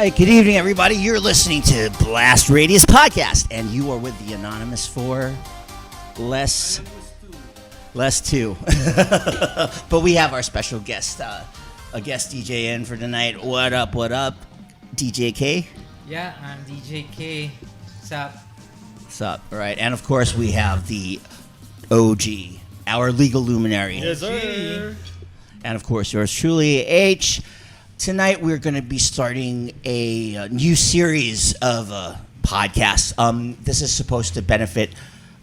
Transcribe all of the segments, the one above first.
Hi, good evening, everybody. You're listening to Blast Radius Podcast, and you are with the Anonymous 4, less 2. But we have our special guest, a guest DJ in for tonight. What up, DJ K? Yeah, I'm DJ K. What's up? All right, and of course we have the OG, our legal luminary. Yes, sir. And of course yours truly, H. Tonight we're going to be starting a new series of podcasts. This is supposed to benefit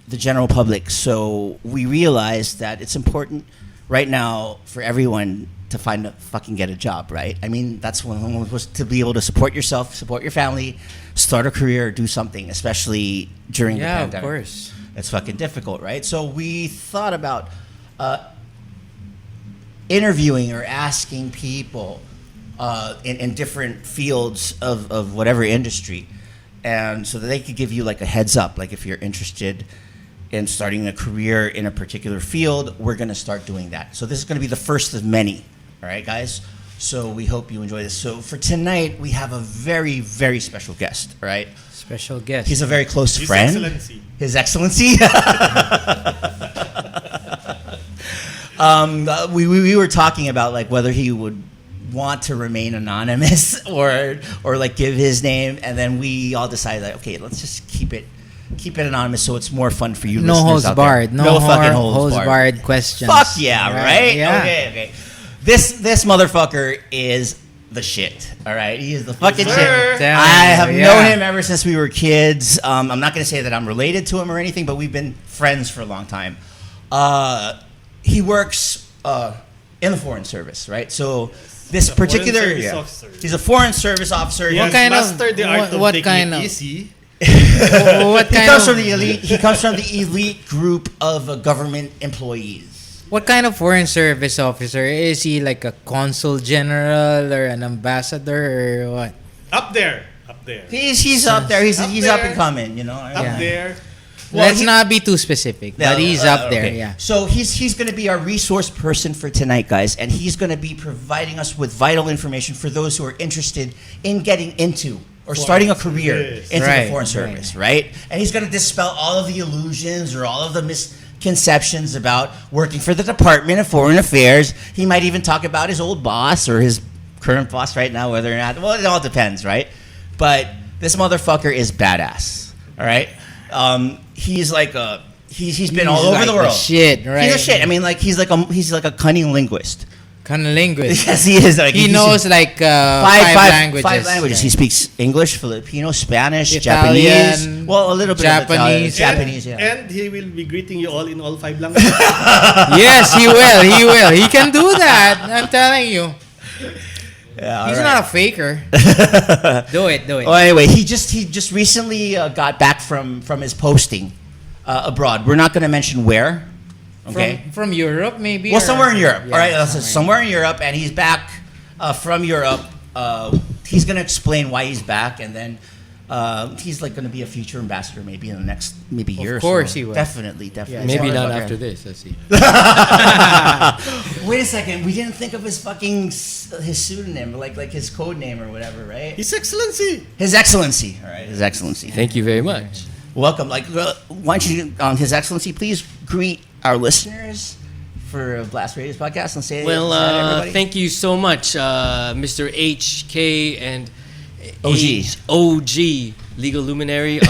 the general public, so we realized that it's important right now for everyone to fucking get a job, right? I mean, that's when we're supposed to be able to support yourself, support your family, start a career, do something, especially during the pandemic. Yeah, of course. It's fucking difficult, right? So we thought about interviewing or asking people in different fields of whatever industry, and so that they could give you like a heads up, like if you're interested in starting a career in a particular field, we're going to start doing that. So this is going to be the first of many, all right, guys? So we hope you enjoy this. So for tonight, we have a very, very special guest, all right? Special guest. He's a very close friend. His Excellency. We were talking about like whether he would want to remain anonymous or like give his name, and then we all decided that okay, let's just keep it anonymous so it's more fun for you no listeners holds out barred. there. No fucking holds barred questions. Fuck yeah, right? Yeah. Okay. This motherfucker is the shit. All right, he is the fucking shit. Damn, I have known him ever since we were kids. I'm not gonna say that I'm related to him or anything, but we've been friends for a long time. He works in the Foreign Service, right? So this particular, he's a Foreign Service officer. What kind of? What kind of? He comes from the elite group of government employees. What kind of Foreign Service officer is he? Like a consul general or an ambassador or what? Up there. He's up there. He's up and coming. You know. Up there. Well, let's not be too specific, but he's up there, yeah. So he's going to be our resource person for tonight, guys, and he's going to be providing us with vital information for those who are interested in getting into or starting a career into the Foreign Service, right? And he's going to dispel all of the illusions or all of the misconceptions about working for the Department of Foreign Affairs. He might even talk about his old boss or his current boss right now, whether or not, well, it all depends, right? But this motherfucker is badass, all right? He's like he's been all over the world. Shit, right? He's a shit. I mean, like he's like a cunning linguist. Cunning linguist. Yes, he is. Like, he knows like five languages. Five languages. He speaks English, Filipino, Spanish, Italian, Japanese. Well, a little bit Japanese. of Japanese. Yeah. And he will be greeting you all in all 5 languages. Yes, he will. He can do that. I'm telling you. Yeah, he's not a faker. Do it. Well, anyway, he just recently got back from his posting abroad. We're not going to mention where. Okay. From Europe, maybe. Well, somewhere in Europe. Yeah, all right, somewhere in Europe, and he's back from Europe. He's going to explain why he's back, and then he's like going to be a future ambassador maybe in the next year or so. Of course he will. Definitely. Yeah, maybe not after this. Let's see. Wait a second. We didn't think of his pseudonym, like his code name or whatever, right? His Excellency. His Excellency. All right, His Excellency. Thank you very much. Welcome. Like, why don't you, His Excellency, please greet our listeners for Blast Radius Podcast and say everybody. Thank you so much, Mr. HK and OG Legal Luminary.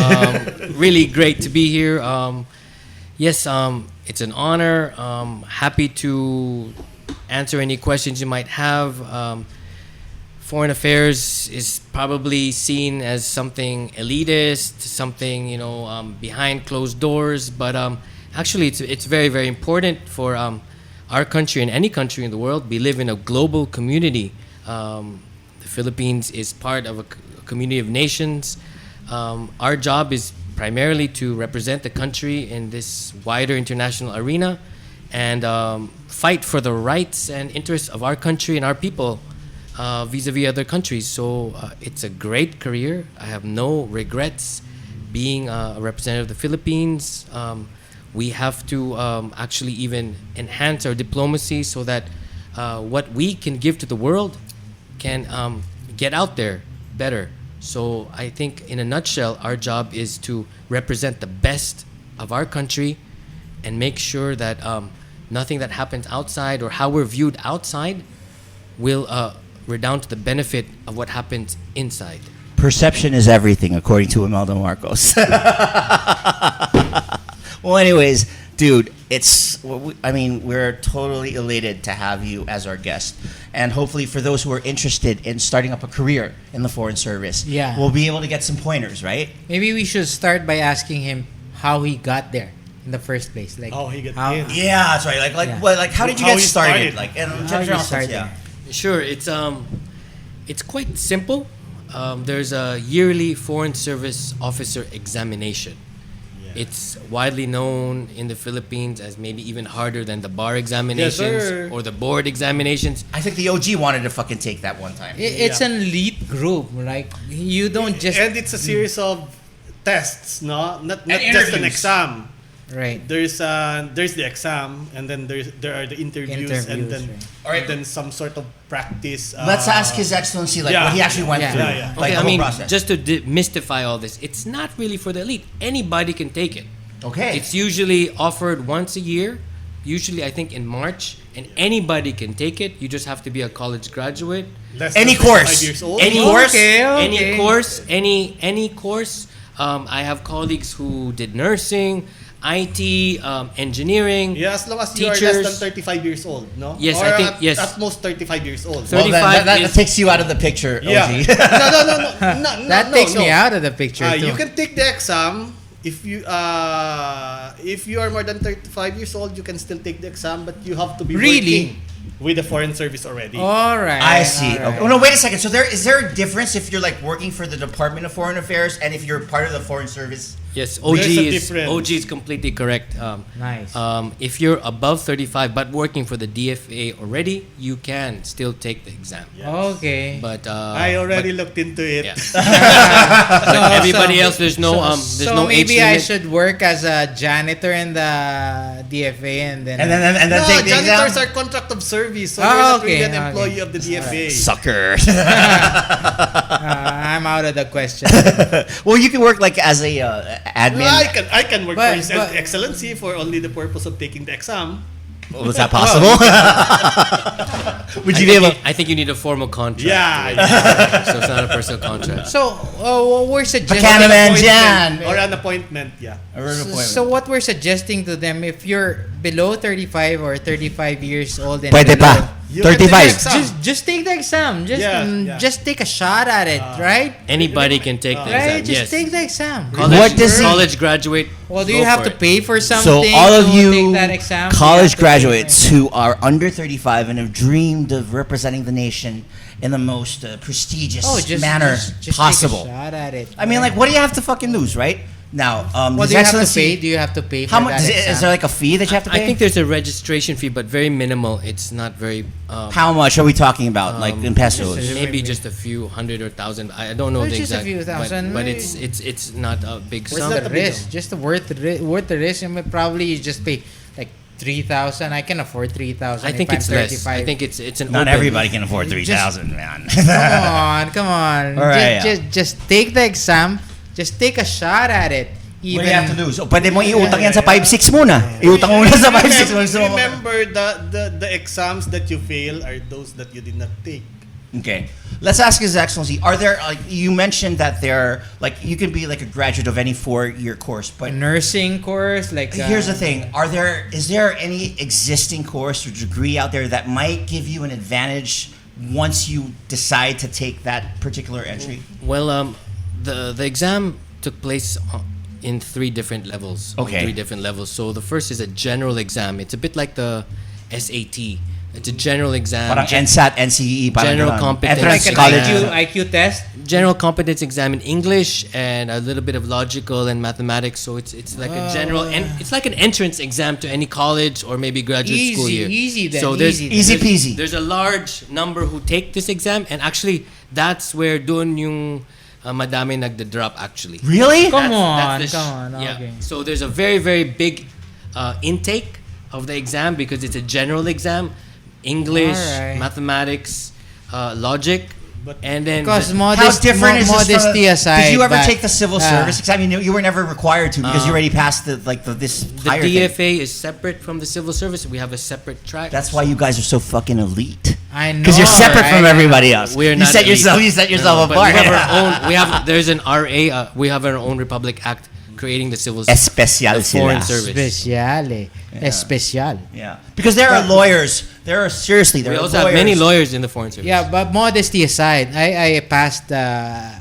Really great to be here. Yes, it's an honor. Happy to answer any questions you might have. Foreign affairs is probably seen as something elitist, something behind closed doors, but actually it's very, very important for our country and any country in the world. We live in a global community. The Philippines is part of a community of nations. Our job is primarily to represent the country in this wider international arena and fight for the rights and interests of our country and our people vis-a-vis other countries. So it's a great career. I have no regrets being a representative of the Philippines. We have to actually even enhance our diplomacy so that what we can give to the world can get out there better. So I think in a nutshell, our job is to represent the best of our country and make sure that nothing that happens outside or how we're viewed outside will redound to the benefit of what happens inside. Perception is everything, according to Imelda Marcos. Well, anyways, dude, we're totally elated to have you as our guest. And hopefully for those who are interested in starting up a career in the Foreign Service, we'll be able to get some pointers, right? Maybe we should start by asking him how he got there in the first place. Like How he got in. Yeah, that's right. How did you How get he started? started. How you started. Yeah. Sure, it's quite simple. There's a yearly Foreign Service Officer examination. It's widely known in the Philippines as maybe even harder than the bar examinations or the board examinations. I think the OG wanted to fucking take that one time. It's an elite group. Like you don't just And it's a series of tests, no? Not just an interviews. exam. right. There's the exam, and then there are the interviews, and then Alright. and then some sort of practice. Let's ask His Excellency what he actually went Yeah. through. Yeah, yeah. Like Okay, the I whole mean, process. just to demystify all this, it's not really for the elite. Anybody can take it. Okay. It's usually offered once a year, usually I think in March, and anybody can take it. You just have to be a college graduate. Less Any than course. 5 years old. Any Okay, course, okay. any course. I have colleagues who did nursing, IT, engineering. Yeah, as long as you are less Teachers. than 35 years old, no? Yes, or I think- at, yes. At most 35 years old. Thir- well, that 35 is- takes you out of the picture, OG. Yeah. no, That takes me out of the picture too. You can take the exam if you are more than 35 years old. You can still take the exam, but you have to be Really? working with the Foreign Service already. All right. I see. all right. Okay. Oh no, wait a second. So is there a difference if you're like working for the Department of Foreign Affairs and if you're part of the Foreign Service? Yes, OG There's a is difference. OG is completely correct. Nice. If you're above 35 but working for the DFA already, you can still take the exam. Okay. But I already looked into it. Yeah. So- Everybody so- else, there's no so no age maybe I limit. should work as a janitor in the DFA and then. And then No, take the janitors exam. are contract of service, so Ah, you're not okay, really an okay. employee of the DFA. Sucker. I'm out of the question. Well, you can work like as a admin. Well, I can work But- for His but- Excellency for only the purpose of taking the exam. Was that possible? Would you be able? I think you need a formal contract. Yeah. So it's not a personal contract. So we're suggesting. Paganaman Appointment Jan. or an appointment, yeah. So what we're suggesting to them, if you're below 35 or 35 years old and Pwede below, pa. You can take the 35. exam. just take the exam. Just take a shot at it, right? Anybody can take the Right? exam. Just Yes. take the exam. College, What does he- college graduate? Well, do go you have for to it. pay for So something? all of to you take that exam? Do you college have to pay for graduates it? who are under 35 and have dreamed of representing the nation in the most prestigious manner just possible. Take a shot at it. I mean, like, what do you have to fucking lose, right? Now, Well, His do you have to Excellency, pay? Do you have to pay for how much that is exam? there like a fee that you have to pay? I think there's a registration fee, but very minimal. It's not very. How much are we talking about, like in pesos? just- Maybe just a few hundred or thousand. I don't know Well, the just a exact. few thousand, but maybe. it's not a big What's sum. the not a big risk? Just worth the risk. I mean, probably you just pay like 3,000. I can afford 3,000. I think if it's I'm less. 35. I think it's an. Not open- everybody can afford 3,000, man. Come on. All right, Just take the exam. Just take a shot at it. What do you have to lose? O, pwede mo iutang yan sa 5-6 muna. Yeah. Iutang mo muna sa 5-6. Remember the exams that you fail are those that you did not take. Okay. Let's ask His Excellency, are there, like, you mentioned that there, like, you can be like a graduate of any 4-year course, but A nursing course, like here's the thing, is there any existing course or degree out there that might give you an advantage once you decide to take that particular entry? Well, the exam took place in 3 different levels. on Okay. 3 different levels. So the first is a general exam. It's a bit like the SAT. It's a general exam. Parang NSAT, NCE, parang General ganun. competence. Entrance like an college. IQ test. General competence exam in English and a little bit of logical and mathematics. So it's like a general and it's like an entrance exam to any college or maybe graduate school year. Easy then. So there's easy then. Easy peasy. There's a large number who take this exam, and actually that's where dun yung madami nagda-drop actually. Really? Come That's on, yeah. okay. So there's a very very big intake of the exam because it's a general exam, English, Alright. mathematics, logic. And then Because How different is this modesty from aside? Did you ever but, take the civil service exam? You were never required to because you already passed this the higher DFA thing. is separate from the civil service. We have a separate track. That's why you guys are so fucking elite. I know. Because you're separate from right? everybody else. We're you not set elite. yourself. You set yourself But apart. we have our own. We have there's an RA. We have our own Republic Act creating the civil Especial the foreign sila. service. Especial eh. Especial. Yeah, because there are lawyers. There are seriously. There We are also lawyers. have many lawyers in the foreign service. Yeah, but modesty aside, I passed The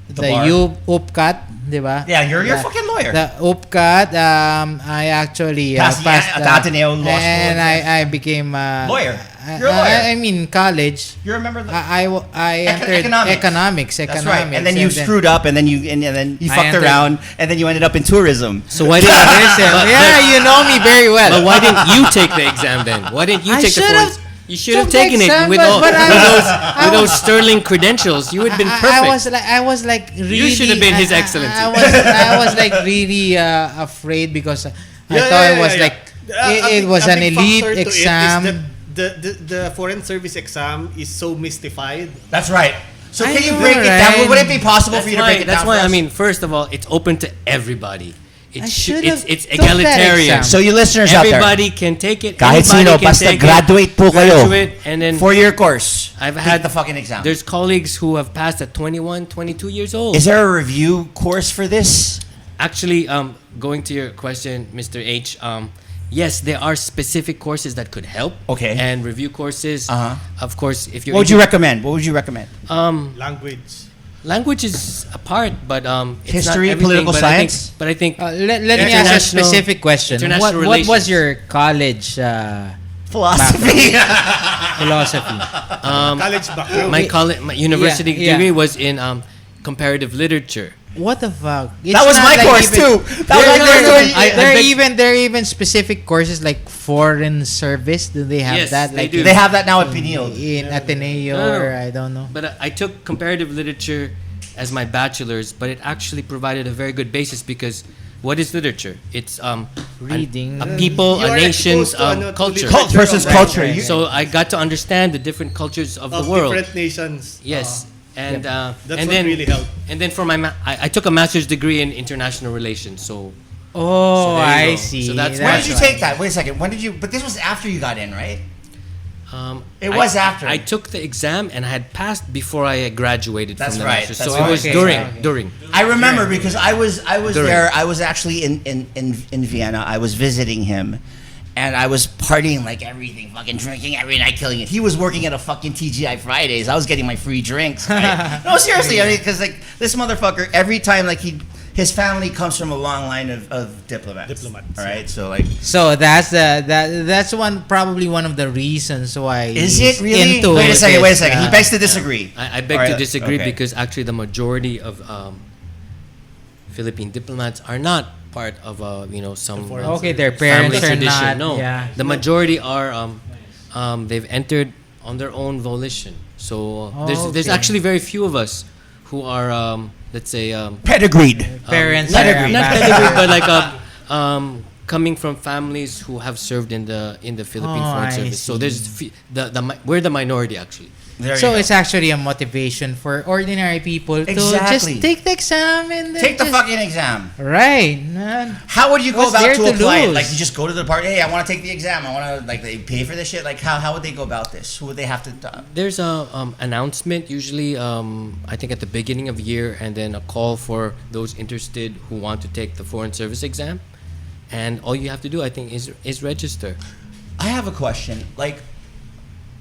the bar. UPCAT, di ba? Yeah, you're a fucking lawyer. The UPCAT, I actually Passed the Ateneo Law School. and I became Lawyer. You're a lawyer. I mean college. You remember the I entered economics. That's right. And then you screwed up, and then you fucked entered- around, and then you ended up in tourism. So why didn't Yeah, you know me very well. But why didn't you take the exam then? Why didn't you I take the should've foreign? You should have took the taken it exam, with but with those sterling credentials. You would have been perfect. I was like really. should have been His Excellency. I was like really afraid because I thought it was like it was A an big elite factor to it is exam. that the foreign service exam is so mystified. That's right. So I can you know, break it down? right? Would it be possible for you to break it down? That's for why I us? mean, first of all, it's open to everybody. I should've It's took that egalitarian. exam. So you listeners out there, Everybody can take it. kahit Anybody sino, can basta take graduate po kayo. Graduate, and then 4-year course. I've Take had the fucking exam. There's colleagues who have passed at 21, 22 years old. Is there a review course for this? Actually, going to your question, Mr. H, yes, there are specific courses that could help. Okay. And review courses. Uh-huh. Of course, if you're What would you recommend? What would you recommend? Language. language is a part, but it's History, not everything, political but science? I think Let me ask a International- specific question. international What was relations. your college Philosophy. philosophy? College background. my university Yeah, yeah. degree was in comparative literature. What the fuck? It's That was not my like course even- too. That was There, my there, course too. there are even specific courses like foreign service. Do they have Yes, that? they Like do. They have that now at Pineal. in Ateneo No. or I don't know. But I took comparative literature as my bachelor's, but it actually provided a very good basis because what is literature? It's Reading. a people, You a are nation's exposed to culture. Person's Right, culture. right. You- So I got to understand the different cultures of the of world. different nations. Yes. And That's and what then really helped. and then for my I took a master's degree in international relations. So Oh, So there you I go. see. So that's When did you why. take that? Wait a second. When did you? But this was after you got in, right? It I- was after. I took the exam and I had passed before I graduated That's from the right, master's. that's So right. it was Okay, during okay. during. I remember because I was During. there. I was actually in Vienna. I was visiting him, and I was partying like everything, fucking drinking every night, killing it. He was working at a fucking TGI Fridays. I was getting my free drinks. Right? No, seriously. I mean, because like this motherfucker, every time like his family comes from a long line of diplomats. Diplomats, All right, so like. So that's probably one of the reasons why Is he's it really? into Wait a second. this, Wait a second. He begs to disagree. I beg All right, to disagree okay. because actually the majority of Philippine diplomats are not part of some Okay, their family parents are tradition. not. No, Yeah. the majority are they've entered on their own volition. So there's Okay. actually very few of us who are let's say Pedigreed. Parents not, are not ambassadors. pedigree, but like coming from families who have served in the Philippine Oh, Foreign I Service. So see. there's we're the minority actually. There you So go. it's actually a motivation for ordinary people to Exactly. just take the exam and then Take the just- fucking exam. right. Man. How would you go What's about there to to apply it? lose? Like you just go to the department. Hey, I want to take the exam. I want to like they pay for this shit. Like how would they go about this? Who would they have to? There's a announcement usually I think at the beginning of the year, and then a call for those interested who want to take the Foreign Service exam, and all you have to do I think is register. I have a question. Like,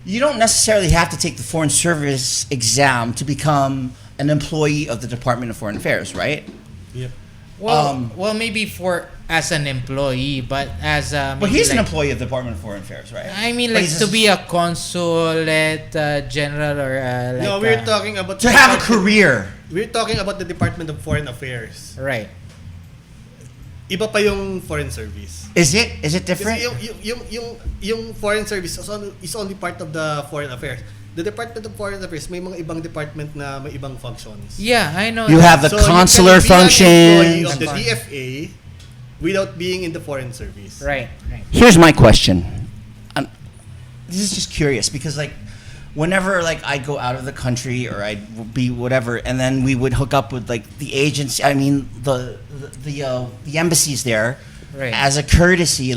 you don't necessarily have to take the Foreign Service exam to become an employee of the Department of Foreign Affairs, right? Yep. Well, maybe for as an employee, but as a But maybe he's an like- employee of the Department of Foreign Affairs, right? I mean, But like he's to a- be a consulate general or like No, we're talking about to have a career. We're talking about the Department of Foreign Affairs. right. Iba pa yung Foreign Service. Is it different? Kasi yung Foreign Service is only part of the Foreign Affairs. The Department of Foreign Affairs may mga ibang department na may ibang functions. Yeah, I know. You have the So consular you can be an employee functions. of the DFA without being in the Foreign Service. right. Here's my question. This is just curious because like whenever like I'd go out of the country or I'd be whatever, and then we would hook up with like the agency. I mean the embassies there, Right. as a courtesy,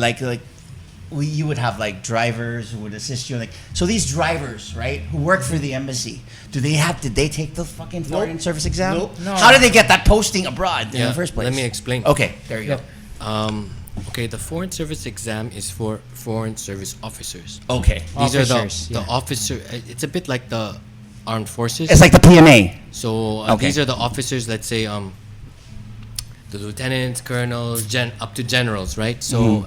you would have like drivers who would assist you. Like, so these drivers, right, who work for the embassy, did they take the fucking foreign service exam? Nope. No. How did they get that posting abroad in the first place? Let me explain. Okay, there you Yeah. Okay, the foreign service exam is for foreign service officers. go. Okay, These Officers, are the yeah. officer. It's a bit like the armed forces. it's like the PMA. So Okay. these are the officers. Let's say the lieutenants, colonels, up to generals, right? So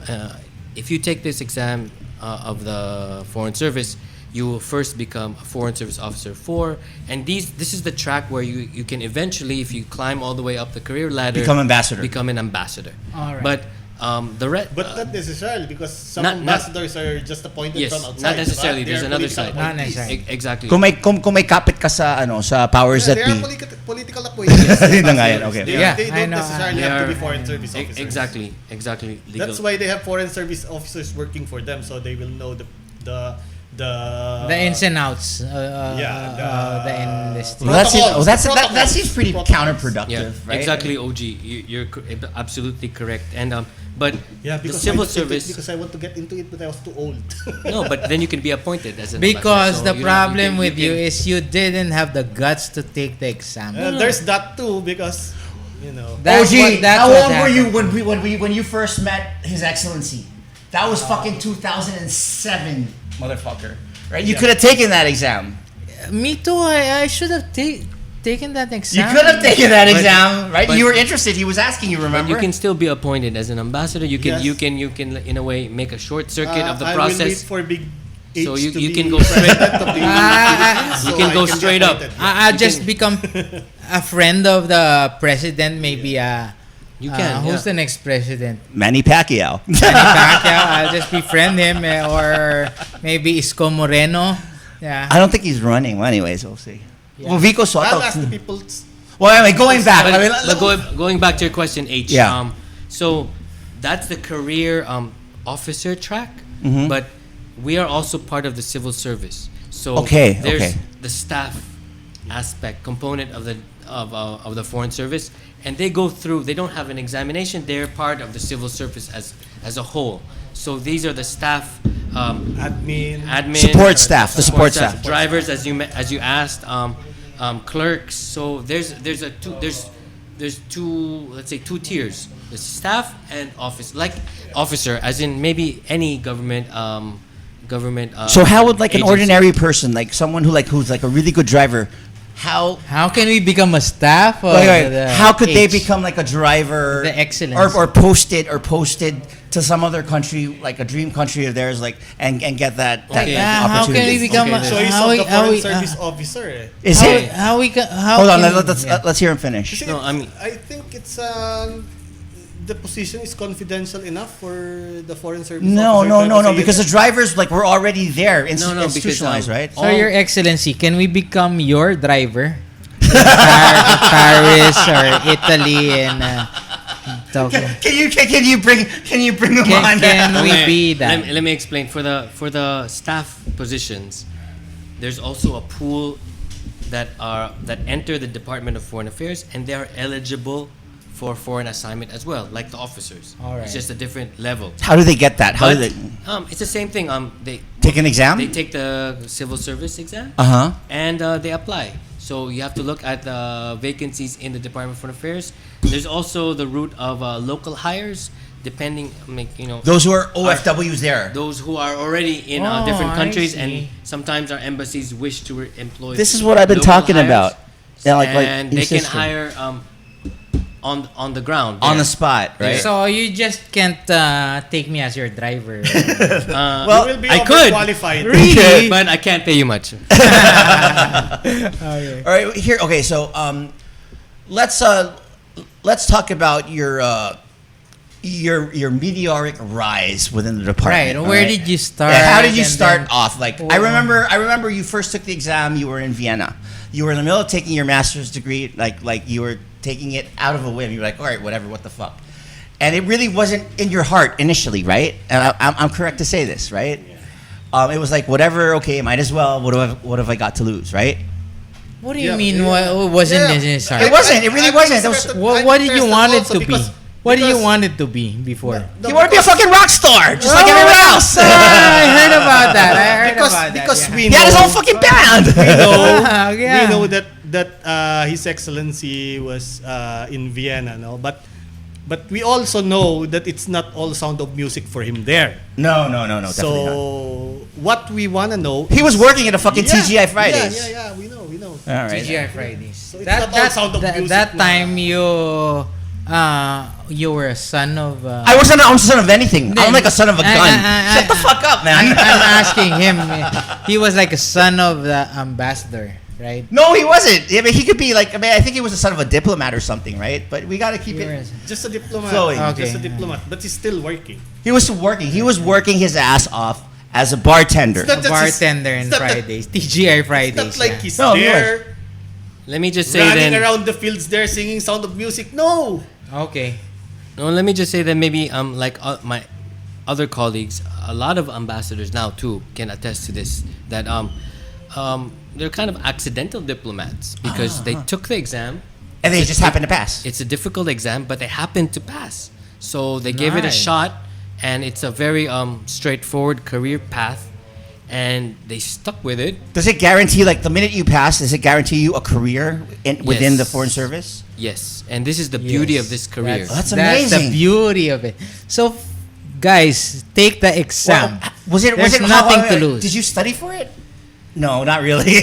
if you take this exam of the foreign service, you will first become a foreign service officer 4, and this is the track where you can eventually, if you climb all the way up the career ladder, Become ambassador. become an ambassador. All right. But But not necessarily, because some not- ambassadors are just appointed yes, from outside. not necessarily. Diba? There's They are another political side. Not appointees. necessarily. Exactly. Kung may kapit ka sa powers Yeah, that they are be. political appointees. Yun na nga yan, okay. Yeah, They I don't know. necessarily They have to are- be foreign service officers. Exactly. Legal. That's why they have foreign service officers working for them, so they will know the The ins and outs. The industry. Well, Protocols, that protocols, seems pretty protocols. counterproductive, Yeah, right? exactly. OG, you're absolutely correct. And but Yeah, the because civil I looked into it service. because I want to get into it, but I was too old. No, but then you can be appointed as an Because ambassador. So the you problem can- with you can- is you didn't have the guts to take the exam. There's that too, because That's OG, what- that's how what old were you happened. when you first met His Excellency? That was fucking 2007, motherfucker. Right? You could have taken that exam. Me too. I should have taken that You exam. could have taken that But- exam, right? but- You were interested. He was asking you. But Remember? you can still be appointed as an ambassador. You can Yes. you can in a way make a short circuit of the I will wait process. for big H So you to can be go straight- president of the You You can I go be straight up. appointed. I'll You just can- become a friend of the president, maybe. You can. Who's yeah. the next president? Manny Pacquiao. Manny Pacquiao. I'll just befriend him, or maybe Isko Moreno. Yeah. I don't think he's running. Well, anyways, we'll see. Yeah. Well, Vico Soto. I'll ask the people. Well, anyway, going back. But, I mean, but going back to your question, H. Yeah. So that's the career officer track, Mhm. but we are also part of the civil service. So Okay, there's okay. the staff aspect component of the foreign service, and they go through. They don't have an examination. They're part of the civil service as a whole. So these are the staff. Admin. Support staff, the support staff. Drivers, as you asked, clerks. So there's two, let's say, two tiers: the staff and officer, as in maybe any government. So how would like an agency. ordinary person, like someone who's like a really good driver, how can we become a staff? Of how could they H? become like a driver, The excellence. or posted to some other country, like a dream country of theirs, like and get that Okay. How can we opportunity? become Okay, a So he's how we- the how foreign we- service officer. Eh. Is how, it? how we can how Hold on, can we- let's yeah. let's hear him finish. Kasi No, I mean- I think it's the position is confidential enough for the foreign service No, officer to say because it. the drivers like were already there, No, because, institutionalized, right? So, Your Excellency, can we become your driver? In Paris or Italy and Tokyo. Can you bring them on? Can we Okay, be that? Let me explain. For the staff positions, there's also a pool that enter the Department of Foreign Affairs, and they are eligible for foreign assignment as well, like the officers. All right. It's just a different level. How do they get that? How But, do they it's the same thing. They take an exam? they take the civil service exam Uh-huh. and they apply. So you have to look at the vacancies in the Department of Foreign Affairs. There's also the route of local hires, depending, Those who are OFWs there. those who are already in Oh, different I countries, see. and sometimes our embassies wish to employ. This is what I've been local talking hires, about. Yeah, like and they can insisting. hire on the ground, On there. the spot, right? So you just can't take me as your driver. Well, You will be I could. overqualified. Really? but I can't pay you much. Okay. All right, here. Okay, so let's talk about your meteoric rise within the department. Right. all Where did you start? Yeah, how did you and start then- off? Like I remember you first took the exam. You were in Vienna. You were in the middle of taking your master's degree. Like you were taking it out of a whim. You were like, all right, whatever. What the fuck? And it really wasn't in your heart initially, right? And I'm correct to say this, right? it was like whatever. Okay, might as well. What have I got to lose, right? What do you Yeah, mean? yeah. What wasn't Yeah. necessary? It wasn't. It really wasn't. That was, What did you want it to be? Because- What do you because- want it to be before? No, you want to be a because- fucking rock star, just like Oh, everyone else. I heard about that. I heard because about that. because yeah. we He had his know own fucking band. Yeah. We know that His Excellency was in Vienna, no? But we also know that it's not all Sound of Music for him there. No, definitely not. So what we wanna know, He was working at a fucking TGI Fridays. Yeah, we know. All right. TGI Fridays. So it's not all Sound of Music that na- time you were a son of. I wasn't a son of anything. I'm like a son of a gun. Shut the fuck up, man. I'm asking him. He was like a son of the ambassador, right? No, he wasn't. I mean, he could be like. I mean, I think he was a son of a diplomat or something, right? But we got to keep You were it. just a diplomat. Flowing. Okay. Just a diplomat, but he's still working. He was working. He was working his ass off as a bartender. It's not A just his- bartender in it's not that- Fridays. TGI Fridays. It's not like yeah. he's No, he there Let me just say running then. around the fields there singing Sound of Music. No. Okay. No, let me just say that maybe like my other colleagues, a lot of ambassadors now too can attest to this. That they're kind of accidental diplomats because they took the exam. And they just happened to pass. It's a difficult exam, but they happened to pass. So they gave it a Nice. shot, and it's a very straightforward career path, and they stuck with it. Does it guarantee, like, the minute you pass, does it guarantee you a career within Yes. the foreign service? Yes, and this is the beauty of this career. That's That's amazing. the beauty of it. So, guys, take the exam. Well, was it? There's Was it nothing to lose. Did you study for it? No, not really.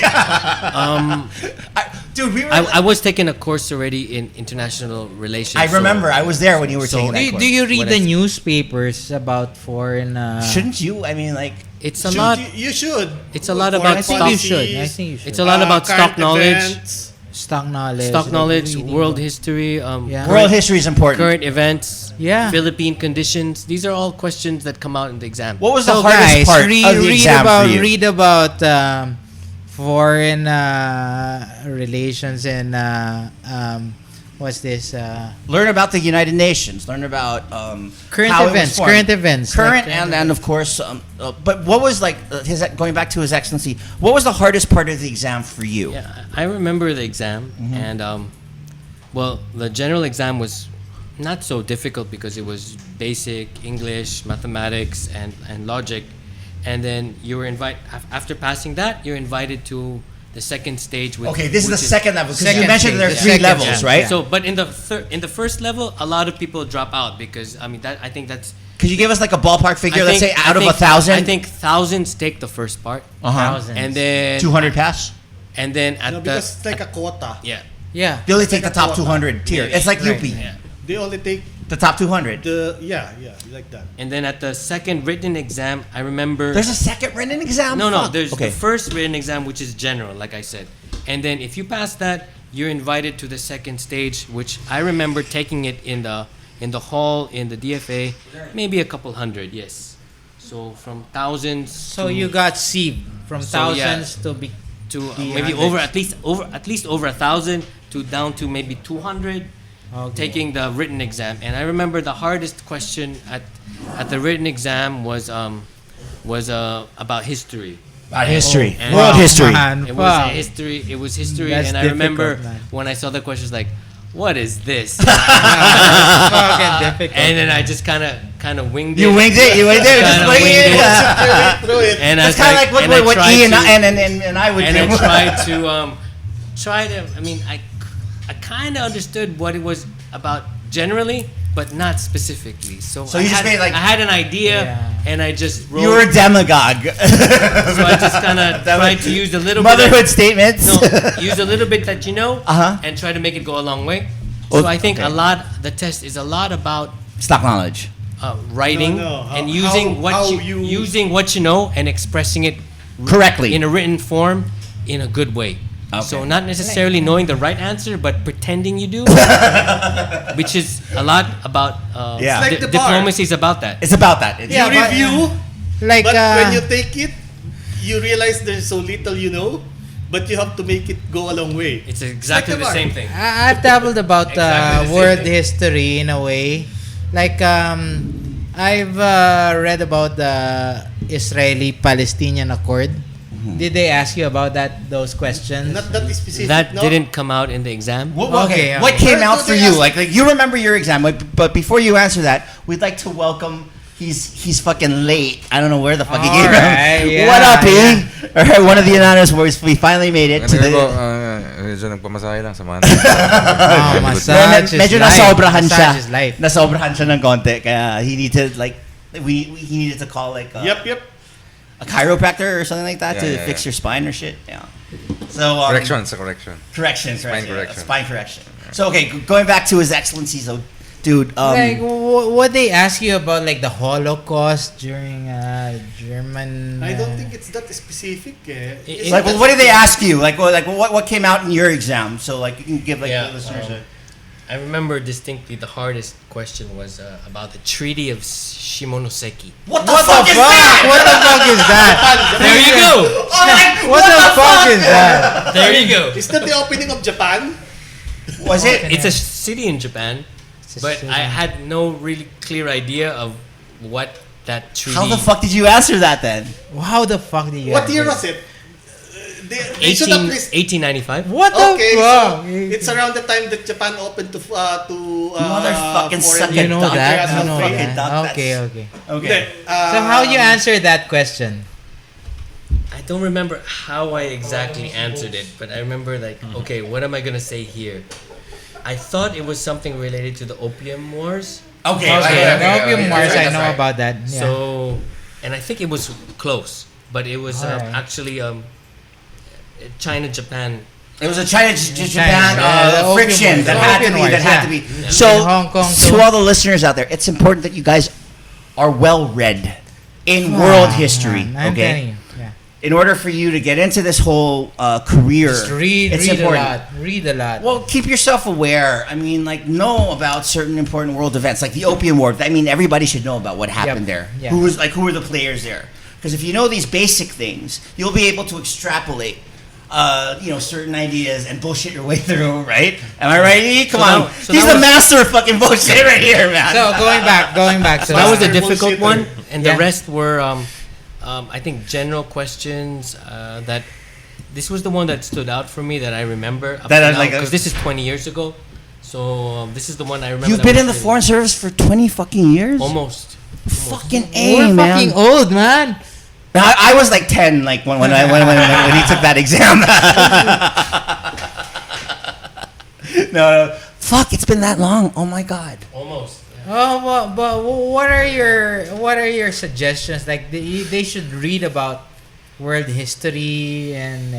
Dude, we were. I was taking a course already in international relations. I remember. I was there when you were So- taking that do, course. do you read What the I- newspapers about foreign? Shouldn't you? I mean, like, It's a Should lot. You should. It's a lot Foreign about I think stock. you should. I policies, think you should. It's a lot about current stock knowledge, events. stock knowledge. stock knowledge, reading world about- history, Yeah. world history is important. current events, Yeah. Philippine conditions. These are all questions that come out in the exam. What was the So hardest guys, part read, of the read exam about for you? read about foreign relations and what's this? Learn about the United Nations. Learn about Current how it was events. formed. Current events. Current Like, and of course, but what was like his going back to His Excellency? What was the hardest part of the exam for you? Yeah, I remember the exam, and well, the general exam was not so difficult because it was basic English, mathematics, and logic, and then you were after passing that, you're invited to the second stage. Okay, this is the which second level because you Second mentioned stage, there are yeah. three Second, levels, yeah. right? So, but in the first level, a lot of people drop out because I mean that I think that's. Could you give us like a ballpark figure? I Let's think- say out I of think- 1,000, I think thousands take the first part, Thousands. and then 200 pass. and then at No, the because it's like a quota. yeah. Yeah. They only take the top 200 tier. Yeah. It's like Right. UP, Yeah. They only take the top 200. like that. And then at the second written exam, I remember. There's a second written exam. no, Fuck. there's okay. the first written exam, which is general, like I said. And then if you pass that, you're invited to the second stage, which I remember taking it in the hall in the DFA, maybe a couple hundred, yes. So from thousands. So to, you got sieved from So, yeah. thousands to be. to the maybe hundreds. at least over 1,000 to down to maybe 200. Okay. Taking the written exam, and I remember the hardest question at the written exam was about history. history, and- world Wow, history. Man, It wow. was history. It was history, That's and I remember difficult, man. when I saw the questions, like, "What is this?" Fucking difficult. and then I just kind of winged it. You winged it. You winged it. Just Kinda wing winged it. it. Through it. And I That's was kind of like and I what tried Ian to- and I would and do. I tried to I mean, I kind of understood what it was about generally, but not specifically. So So you I just had, made, like- I had an idea, Yeah. and I just wrote. You were a demagogue. so I just kind of tried to use a little Motherhood bit. statements. Use a little bit that you know, Uh-huh. and try to make it go a long way. So I think Okay. the test is a lot about Stock knowledge. writing No, no. and using using what you know and expressing it Correctly. in a written form in a good way. Okay. So not necessarily knowing the right answer, but pretending you do, which is a lot about Yeah. It's like the bar. diplomacy is about that. It's about that. It's You Yeah, but, review, like but uh, when you take it, you realize there's so little you know, but you have to make it go a long way. It's exactly like the the bar. same thing. I've dabbled about Exactly the same world thing. history in a way. Like I've read about the Israeli-Palestinian Accord. Did they ask you about those questions? Not that specific. That no? didn't come out in the exam. Okay. What came out for They you? asked- Like you remember your exam, but before you answer that, we'd like to welcome. He's fucking late. I don't know where the fuck he came Alright, from. yeah, What up, E? yeah. Alright, one of the anonymous words. We finally made it to Hindi ko, the. medyo nagpamasahe lang sa mga Massage is Medyo life. nasobrahan siya. Massage is life. Nasobrahan siya ng konti. Kaya he needed he needed to call Yep. a chiropractor or something like that Yeah, to yeah, fix yeah. your spine or shit. Yeah. So correction, sa correction. Correction. Spine yeah, correction. spine correction. So okay, going back to His Excellency, so dude. Like, what they ask you about, like the Holocaust during German? I don't think it's that specific. It's Like, that- what did they ask you? What came out in your exam? So, like, you can give the listeners a. I remember distinctly the hardest question was about the Treaty of Shimonoseki. What the fuck is that? What the fuck is that? There you go. What the fuck is that? There you go. Is that the opening of Japan? Was it? It's a city in Japan, but I had no really clear idea of what that treaty. How the fuck did you answer that then? How the fuck did you? What year answer? was it? They should have 1895. What the Okay, fuck? so it's around the time that Japan opened to Motherfucking suck foreign- it. You know Duck, that? that's You a know fucking that. duck, Okay, that's- okay. Okay. So how you answer that question? I don't remember how I exactly answered it, but I remember like, okay, what am I gonna say here? I thought it was something related to the Opium Wars. Okay. Okay, okay, Opium okay, Wars, I that's know right. about that. Yeah. So, and I think it was close, but it was Alright. actually China Japan. It was a China Japan yeah, the opium friction wars. that The had to opium be. wars, That had to yeah. be. In So, Hong Kong, to too. all the listeners out there, it's important that you guys are well read in world history. Man, I'm telling Okay. you. Yeah. In order for you to get into this whole career, Just read it's a important. lot. Read a lot. Well, keep yourself aware. I mean, like, know about certain important world events, like the Opium War. I mean, everybody should know about what happened there. Yeah. Who were the players there? Because if you know these basic things, you'll be able to extrapolate, certain ideas and bullshit your way through. Right? Am I right? E? Come on, so he's that the was- master of fucking bullshit right here, man. So going back. So That was a Master difficult bullshitter. one, and Yeah. the rest were, I think, general questions. That this was the one that stood out for me that I remember. Because this is 20 years ago, so this is the one I remember. You've that been was in the really- Foreign Service for 20 fucking years. Almost. Fucking we're A, man. fucking old, man. I was like 10, like when he took that exam. No, fuck! It's been that long. Oh my god. Almost. Yeah. Oh, but what are your suggestions? Like they should read about world history and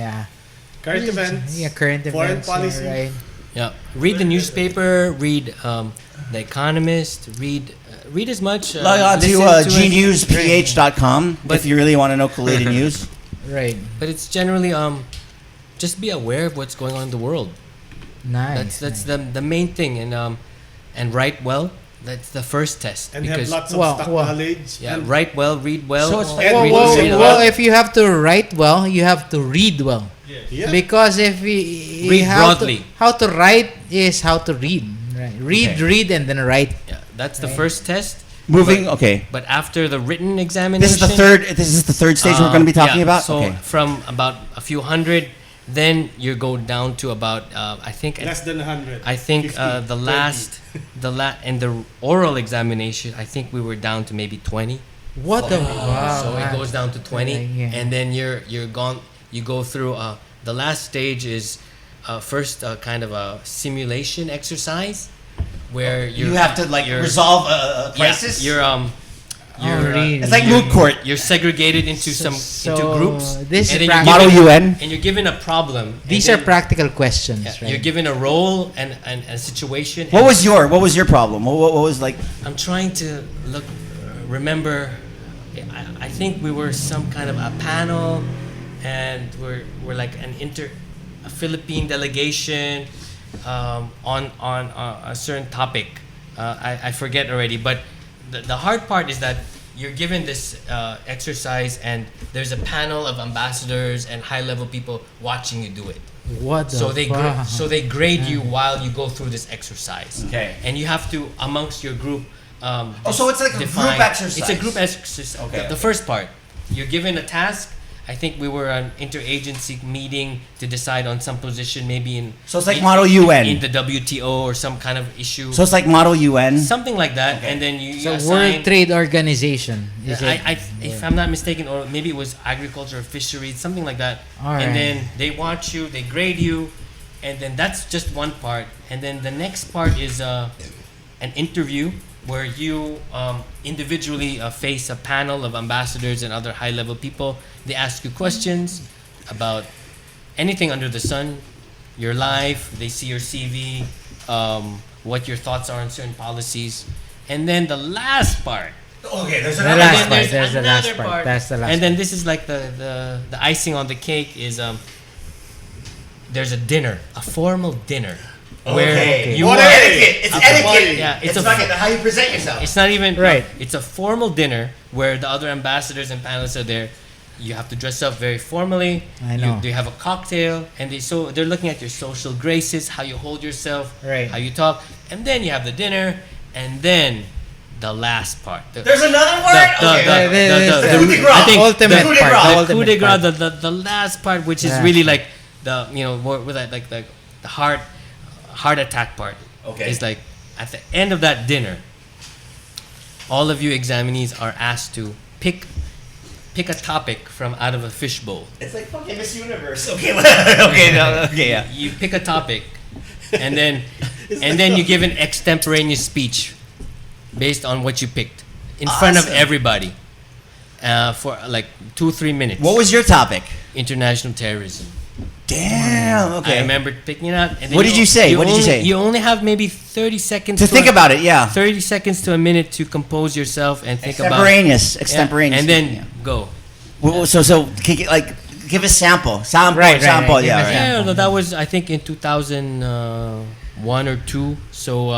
Current events. Yeah, current foreign events. policy. Yeah, right. Yeah. Read the newspaper. Read The Economist. Read as much. Log on to listen it. gnewsph.com But- if you really want to know collated news. Right. But it's generally just be aware of what's going on in the world. Nice. That's the main thing, and write well. That's the first test. And have because lots of Well, stock well. knowledge. yeah, and write well, read well. So it's like- And read, well, read a Well, lot. if you have to write well, you have to read well. yeah. Because if you Read how broadly. how to write is how to read. Right. Read and then write. Yeah, that's the Right. first test. Moving, okay. But after the written examination, This is the third stage we're going to be talking yeah, about. So Okay. from about a few hundred, then you go down to about I think Less than 100. I think 50, the 20. last and the oral examination, I think we were down to maybe 20. What the wow. So it goes down to 20, Yeah. and then you're gone. You go through the last stage is first kind of a simulation exercise where You have to like you're- resolve a crisis. Yeah, you're really? It's like you're- moot court. You're segregated into into groups. This is and then you're practical. Model UN. and you're given a problem. These and are then- practical questions, yeah, right? You're given a role and a situation. What and was your problem? What was like? I'm trying to remember. I think we were some kind of a panel, and we're like a Philippine delegation on a certain topic. I forget already, but the hard part is that you're given this exercise, and there's a panel of ambassadors and high-level people watching you do it. What the So they fuck? grade you while you go through this exercise. Okay. And you have to amongst your group. So it's like a group exercise. It's a group exercise. Okay. The first part. you're given a task. I think we were an interagency meeting to decide on some position, maybe in. So it's like Model UN. in the WTO or some kind of issue. So it's like Model UN. Something like that, and then you So assign. World Trade Organization. Is it? If I'm not mistaken, or maybe it was agriculture or fisheries, something like that. Alright. And then they watch you, they grade you, and then that's just one part. And then the next part is an interview where you individually face a panel of ambassadors and other high-level people. They ask you questions about anything under the sun, your life. They see your CV, what your thoughts are on certain policies, and then the last part. Okay, there's The another last And then part. there's There's the last another part. That's the last And then part. this is like the icing on the cake is there's a dinner, a formal dinner, where Okay. you What are. etiquette? It's After etiquette. party. Yeah, It's, a fucking how you present yourself. It's not even Right. It's a formal dinner where the other ambassadors and panelists are there. You have to dress up very formally. I know. They have a cocktail, and they're looking at your social graces, how you hold yourself, Right. how you talk, and then you have the dinner, and then the last part. There's another word. the coup de grace. I think ultimate coup de part. grace. The the ultimate coup de grace, part. the last part, which is Yeah. really like the more with that like the heart attack part. Okay. Is like at the end of that dinner, all of you examinees are asked to pick a topic from out of a fishbowl. It's like fucking Miss Universe. Okay, okay, yeah. You pick a topic, and then you give an extemporaneous speech based on what you picked in front of Awesome. everybody for like 2-3 minutes. What was your topic? International terrorism? Damn. Okay. I remember picking it up. And then What did you say? What did you say? You only have maybe 30 seconds To think about it, yeah. 30 seconds to a minute to compose yourself and think about Extemporaneous. Yeah, Extemporaneous. and then yeah. go. So can you, like give a sample. Sample. Right, sample. right. Yeah. Give a Right. sample. Yeah, no, that was I think in 2001 or 2. So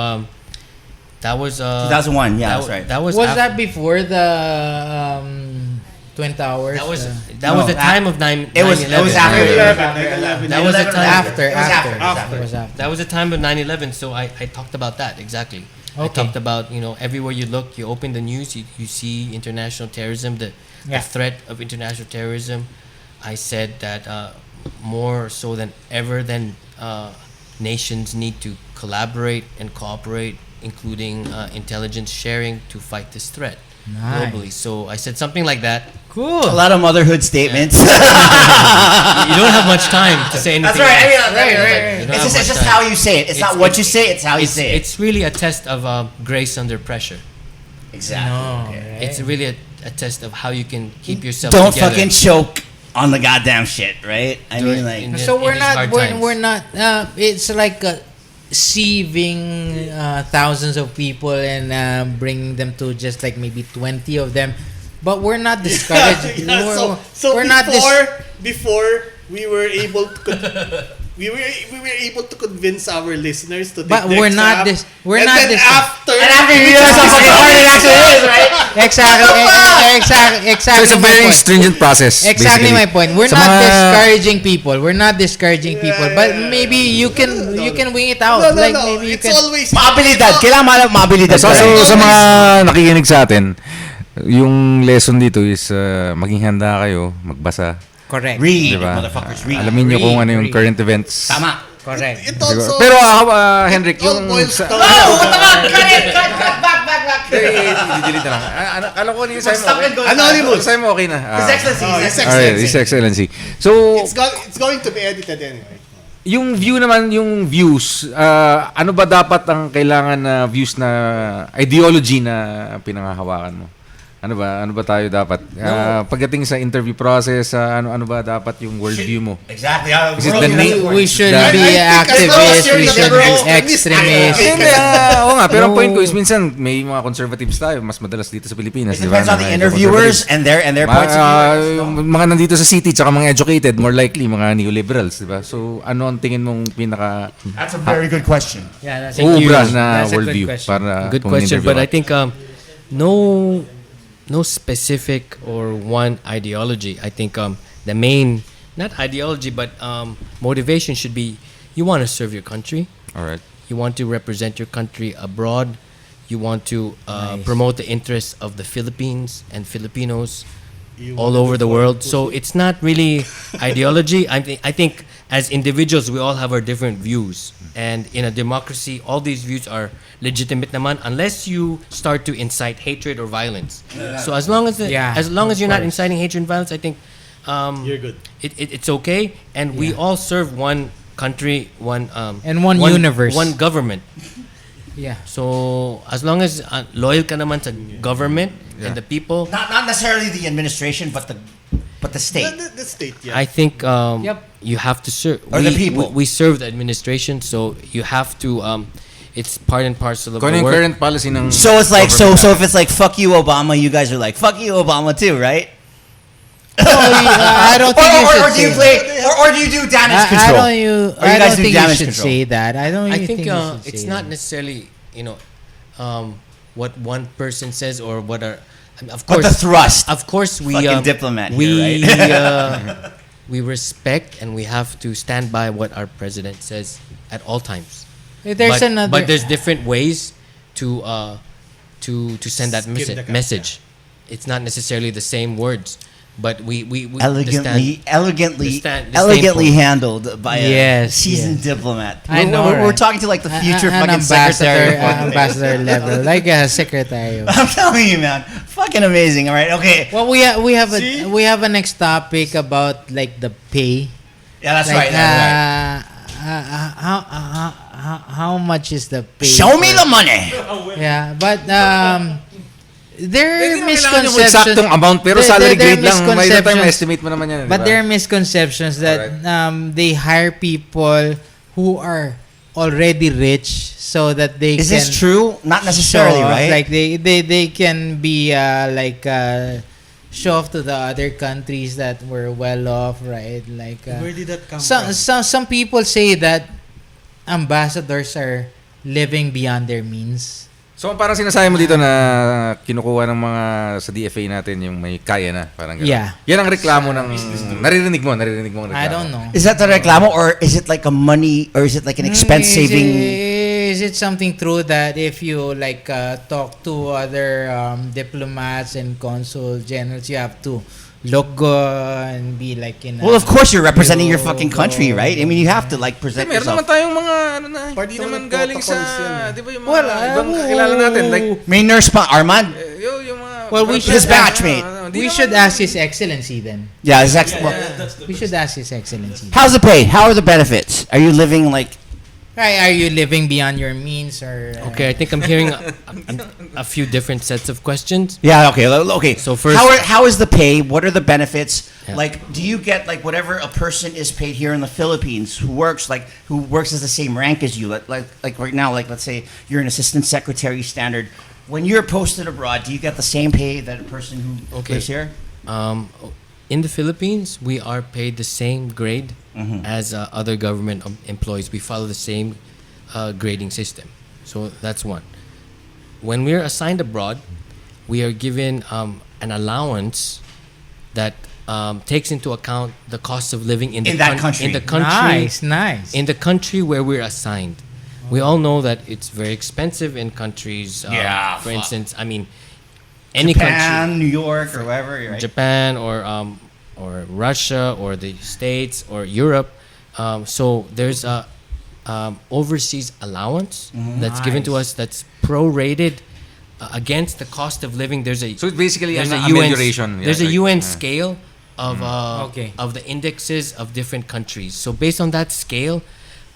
that was 2001. Yeah, that's right. That was that before the Twin Towers? that was No, the time of 9/11. It was after. 9/11. That was the time. After. It was after. It was after. That was the time of 9/11. So I talked about that exactly. I Okay. talked about everywhere you look, you open the news, you see international terrorism, the threat of international terrorism. I said that more so than ever, nations need to collaborate and cooperate, including intelligence sharing to fight this threat globally. So I said something like that. Cool. A lot of motherhood statements. You don't have much time to say anything. That's right. else. It's You don't just, have it's much just time. how you say it. It's not what you say. It's how you say it. It's really a test of grace under pressure. Exactly. No, Okay. right. It's really a test of how you can keep yourself Don't together. fucking choke on the goddamn shit, right? I mean, During- like. in So in we're these not hard we're, times. we're not it's like sieving thousands of people and bringing them to just like maybe 20 of them, but we're not discouraged. Yeah, We're- so we're not before we were able to we were able to convince our listeners to take But the we're not exam. dis- we're and not then dis- after And after you realize how fucking hard it actually is, right? exactly So it's a my very point. stringent process. Exactly basically. my point. We're Sa not mga- discouraging people. We're not discouraging people. But Yeah. maybe you can wing it out. No, like no, maybe you it's can. always Maabilidad. Kailangan maabilidad. So, Correct. sa mga nakikinig sa atin, yung lesson dito is maging handa kayo, magbasa. Correct. Read, Diba? motherfuckers, read. Alamin nyo kung ano yung Read. current events. Tama. Correct. it also Pero Henrik, it all yung... boils down Oh, what the fuck? Cut it! Cut! Back! Delete na lang. Kala ko ni Simon Stop okay. and go. Anonymous. Simon okay na. His Excellency. Oh, His His Excellency. Alright, His Excellency. So, it's going to be edited anyway. yung view naman, yung views, ano ba dapat ang kailangan na views na ideology na pinangahawakan mo? Ano ba tayo dapat? Pagdating sa interview process, ano ba dapat yung worldview mo? Exactly. Is it the name? We should I be think as long as activists. you're We the should be liberal extremists. Hindi, oo nga. Pero ang point ko is minsan may mga conservatives tayo, mas madalas dito sa Pilipinas. It di ba? depends on the interviewers and their points of view. Mga nandito sa city, tsaka mga educated, more likely, mga neoliberals, di ba? So, ano ang tingin mong pinaka That's a very good question. Yeah, that's ubra That's na a good worldview question. para Good kung question, in-interview but I ka? think no specific or one ideology. I think the main, not ideology, but motivation should be you want to serve your country. Alright. You want to represent your country abroad. You want to promote the interests of the Philippines and Filipinos. all over the world. So it's not really ideology. I think as individuals, we all have our different views. And in a democracy, all these views are legitimate naman unless you start to incite hatred or violence. So as long as you're not inciting hatred and violence, I think You're good. it's okay. And we all serve one country, And one universe. one government. Yeah. So as long as loyal ka naman sa government and the people, Not necessarily the administration, but the state. The state, yeah. I think Yep. you have to serve. Or the people. We serve the administration, so you have to. It's part and parcel of Kung the ano yung work. current policy ng So it's like so government if it's like fuck you Obama, you guys are like fuck you Obama too, right? I don't think you should or do you say play or do you do damage control? Or you I guys don't do think you damage should control? say that. I don't I even think think you should it's say not that. necessarily what one person says or what are. Of But course, the thrust. Of course, we Fucking diplomat we here, right? we respect and we have to stand by what our president says at all times. There's another. But there's different ways to send that Skip the message. It's not necessarily the same words, but we elegantly the elegantly standpoint. handled by a Yes, seasoned yes. diplomat. I know, We're right? talking to like the future An fucking secretary. ambassador level, like a secretary. I'm telling you, man, fucking amazing. All right, okay. Well, we have a next topic about like the pay. Yeah, that's Like, right. That's right. how much is the pay? Show me the money. Yeah, but there are Hindi naman kailangan yung misconceptions. eksaktong amount, pero There- salary there are grade lang. May time misconceptions. estimate mo naman yan. But di ba? there are misconceptions that they hire people who are already rich so that they Is can this true? Not necessarily, show off. right? Like they can be show off to the other countries that were well off, right? Like Where did that come from? some people say that ambassadors are living beyond their means. So parang sinasabi mo dito na kinukuha ng mga sa DFA natin yung may kaya na. Parang gano'n. Yeah. Yan ang reklamo ng... Naririnig mo ang reklamo. I don't know. Is that the reclamo or is it like a money or is it like an expense saving? Is it something true that if you like talk to other diplomats and consul generals, you have to look good and be like in? Well, of course you're representing your fucking country, right? I mean, you have to like present Meron yourself. naman tayong mga ano na, Part hindi of naman the galing sa... protocols yan eh. Di ba yung mga ibang kakilala natin? Like, May nurse pa, Armand. yung mga... Well, we His should batchmate. We should ask His Excellency then. Yeah, exactly. We should ask His Excellency. How's the pay? How are the benefits? Are you living like? Are you living beyond your means or? Okay, I think I'm hearing a few different sets of questions. Yeah. Okay. So first- how is the pay? What are the benefits? Yeah. Like, do you get like whatever a person is paid here in the Philippines who works as the same rank as you? Like right now, like let's say you're an assistant secretary standard. When you're posted abroad, do you get the same pay that a person who Okay. lives here? In the Philippines, we are paid the same grade as other government employees. We follow the same grading system. So that's one. When we're assigned abroad, we are given an allowance that takes into account the cost of living in the country. In the country, Nice. in the country where we're assigned. We all know that it's very expensive in countries. Yeah, For fuck. instance, I mean, any country. Japan, New York, or wherever. Right? Japan or Russia or the States or Europe. So there's a overseas allowance that's given to us that's prorated against the cost of living. There's a So it's basically there's an a UN amelioration. there's a Yeah, UN like, scale of Okay. of the indexes of different countries. So based on that scale,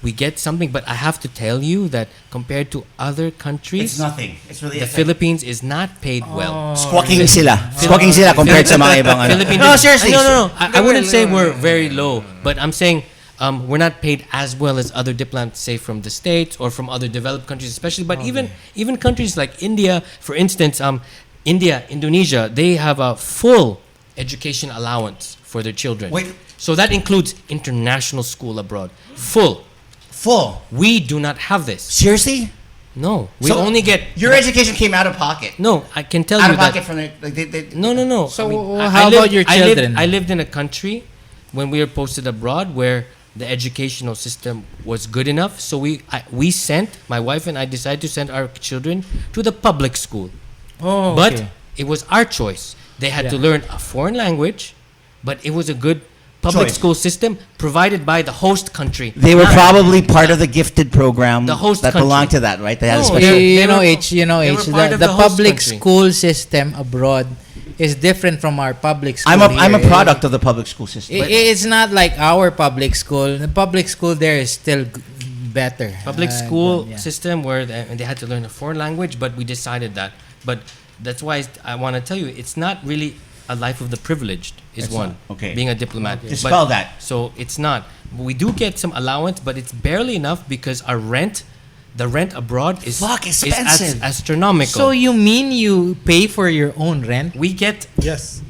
we get something. But I have to tell you that compared to other countries, It's nothing. It's really the Philippines is not paid well. Squawking sila. Squawking sila compared sa mga ibang ano. Philippines. No, seriously. No. I wouldn't say we're very low, but I'm saying we're not paid as well as other diplomats, say from the States or from other developed countries, especially. But even countries like India, for instance, Indonesia, they have a full education allowance for their children. Wait. So that includes international school abroad, full. Full. We do not have this. Seriously? No, we So, only get Your education came out of pocket. No, I can tell Out you of that. pocket from the like they No. So, I how about your I lived- children? I lived in a country when we were posted abroad where the educational system was good enough. So my wife and I decided to send our children to the public school. Oh, But okay. it was our choice. they had to Yeah. learn a foreign language, but it was a good public Choice. school system provided by the host country. They were Not- probably part of the gifted program The host that country. belonged to that, right? They had a No, special. they You know, were- H, they were part of the the host public country. school system abroad is different from our public school. I'm a here. product of the public school system. It's not like our public school. The public school there is still better. Public school Yeah. system where they had to learn a foreign language, but we decided that. But that's why I want to tell you, it's not really a life of the privileged is It's one. not. Okay. Being a diplomat. Dispel that. So it's not. We do get some allowance, but it's barely enough because our rent, the rent abroad is Expensive. astronomical. So you mean you pay for your own rent? we get Yes.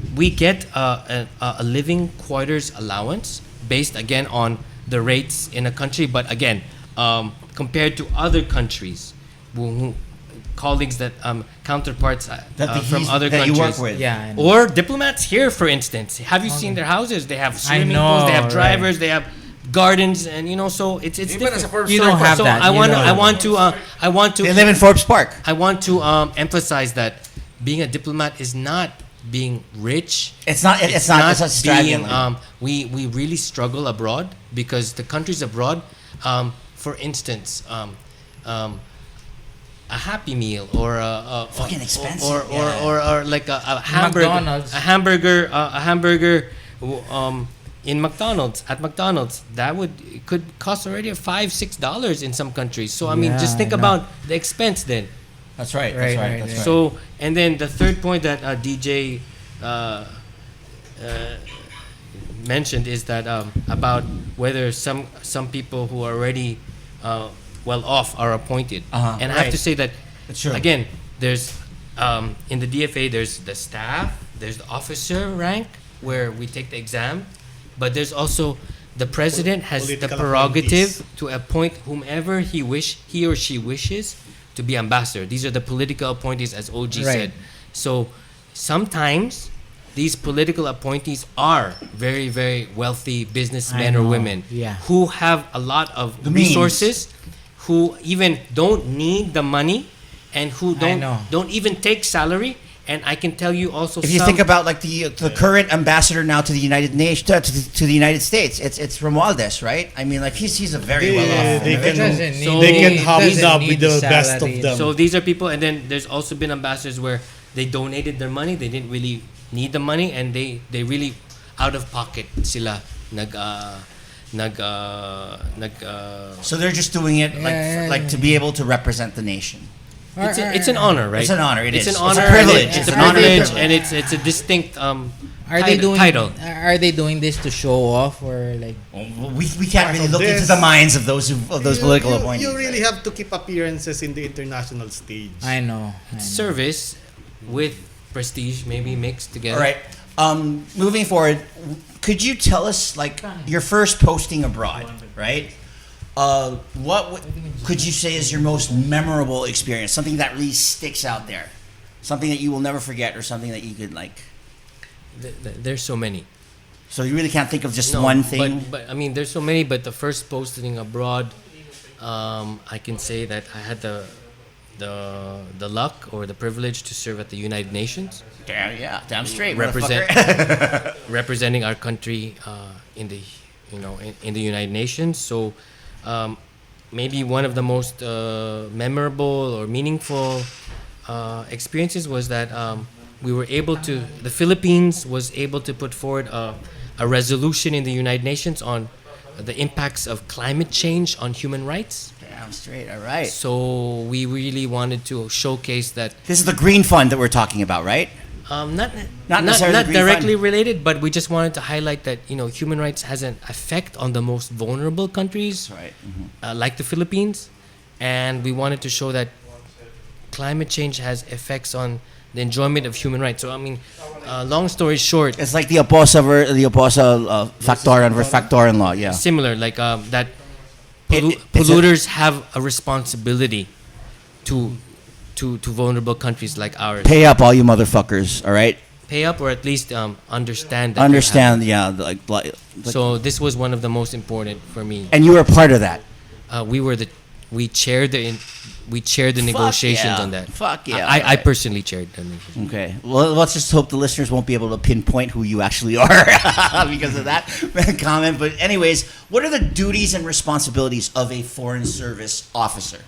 a living quarters allowance based again on the rates in a country, but again compared to other countries, colleagues that counterparts from other that countries, you work with. Yeah. I know. or diplomats here, for instance. Have you seen their houses? They have swimming pools, they know, have drivers, they have gardens, and so it's Even different. as a first You don't have so that. I You want don't I want to They live in Forbes Park. I want to emphasize that being a diplomat is not being rich. It's not. It's not. It's a being, straggling. we really struggle abroad because the countries abroad, for instance, a Happy Meal or a Fucking expensive, or, yeah. or like a hamburger, McDonald's. a hamburger in McDonald's at McDonald's it could cost already $5-6 in some countries. So I mean, Yeah, just think I know. about the expense then. That's right. Right, That's right. right, That's right. right. So, and then the third point that DJ mentioned is that about whether some people who are already well off are appointed. Uh-huh, And I have right. to say that, That's true. again, there's in the DFA, there's the staff, there's the officer rank where we take the exam, but there's also the president has the Political prerogative appointees. to appoint whomever he or she wishes to be ambassador. These are the political appointees, as OG Right. said. So sometimes these political appointees are very, very wealthy businessmen I or know, women yeah. who have a lot of The means. resources, who even don't need the money, and who I know. don't even take salary. And I can tell you also, If you think about like the current ambassador now to the United Nations to the United States, it's Romualdez, right? I mean, like he's a very well off. They It can doesn't So- need- they can it hobnob doesn't with need the best of salary. them. so these are people, and then there's also been ambassadors where they donated their money, they didn't really need the money, and they really out of pocket sila So they're just doing it like Yeah, like to be able to represent the nation. it's an honor, right? It's an honor, it it's is. an It's a honor. privilege. It's It's a an honor and privilege, privilege. and it's a distinct Are they doing title. Are they doing this to show off or like? Well, we can't really of look into this. the minds of those political appointees. You really have to keep appearances in the international stage. I know. Service with prestige, maybe mixed together. All right. Moving forward, could you tell us like your first posting abroad, right? Could you say is your most memorable experience? Something that really sticks out there, something that you will never forget, or something that you could like. There's so many. So you really can't think of just No, one thing. But I mean, there's so many. But the first posting abroad, I can say that I had the luck or the privilege to serve at the United Nations, Damn straight. represent motherfucker. representing our country in the in the United Nations. So maybe one of the most memorable or meaningful experiences was that the Philippines was able to put forward a resolution in the United Nations on the impacts of climate change on human rights. Damn straight. All right. So we really wanted to showcase that This is the Green Fund that we're talking about, right? not necessarily the Green directly Fund. related, but we just wanted to highlight that human rights has an effect on the most vulnerable countries, Right. like the Philippines, and we wanted to show that climate change has effects on the enjoyment of human rights. So I mean, long story short, It's like the opposa factor and factoran law. Yeah. similar like that It's polluters have a responsibility to vulnerable countries like ours. Pay up, all you motherfuckers. All right. Pay up, or at least understand that. Understand? Yeah. Like So this was one of the most important for me. and you were part of that. We chaired we chaired the negotiations yeah. on that. Fuck yeah. I Alright. personally chaired the negotiations. Okay. Well, let's just hope the listeners won't be able to pinpoint who you actually are because of that comment. But anyways, what are the duties and responsibilities of a foreign service officer?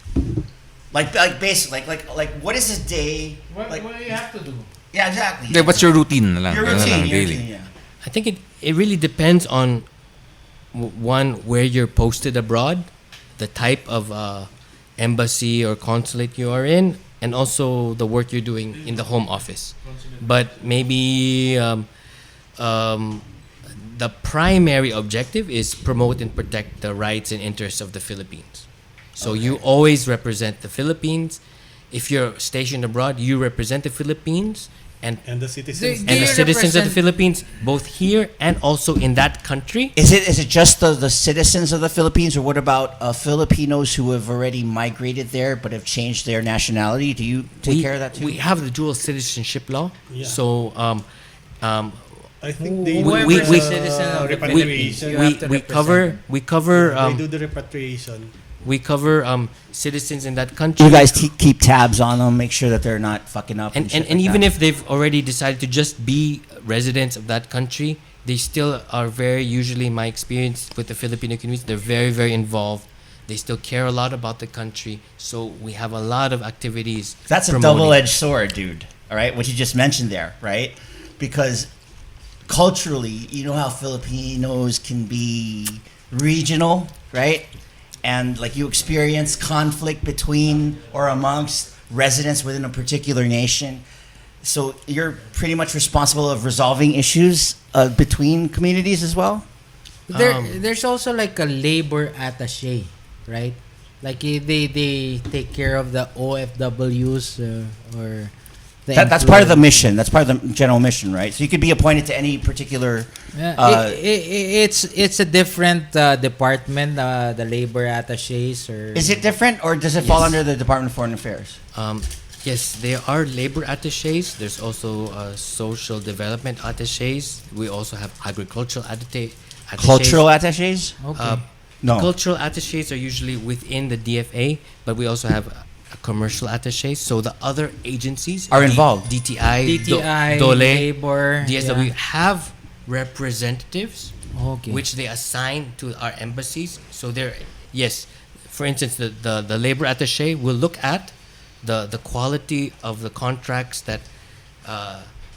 Like basically, like what is a day? What Like, do you have to do? yeah, exactly. Like, what's your routine na lang? Your Ganun routine, lang, your daily. routine, yeah. I think it really depends on one, where you're posted abroad, the type of embassy or consulate you are in, and also the work you're doing in the home office. But maybe the primary objective is promote and protect the rights and interests of the Philippines. So you always represent the Philippines. If you're stationed abroad, you represent the Philippines and And the citizens. Do and you the citizens of the represent- Philippines, both here and also in that country. Is it just the citizens of the Philippines, or what about Filipinos who have already migrated there but have changed their nationality? Do you take care of that too? We have the dual citizenship law. Yeah. So I think they We- do we- the we- citizen of the repatriation. You have to we represent. cover They do the repatriation. citizens in that country. You guys keep tabs on them, make sure that they're not fucking up. and shit and like even that. if they've already decided to just be residents of that country, they still are very, usually in my experience with the Filipino communities, they're very, very involved. They still care a lot about the country. So we have a lot of activities. That's a promoting- double-edged sword, dude. All right, what you just mentioned there, right? Because culturally, you know how Filipinos can be regional, right? And like you experience conflict between or amongst residents within a particular nation. So you're pretty much responsible of resolving issues between communities as well? There's also like a labor attaché, right? Like they take care of the OFWs or the That's part of the mission. That's part of the general mission, right? So you could be appointed to any particular... it's a different department, the labor attachés or. Is it different, or does it fall Yes. under the Department of Foreign Affairs? Yes, there are labor attachés. There's also social development attachés. We also have agricultural attachés. Cultural attaches? Okay. No. Cultural attachés are usually within the DFA, but we also have a commercial attachés. So the other agencies Are involved. DTI, DTI, Dole, labor, DSW yeah. have representatives Okay. which they assign to our embassies. So they're, yes, for instance, the labor attaché will look at the quality of the contracts that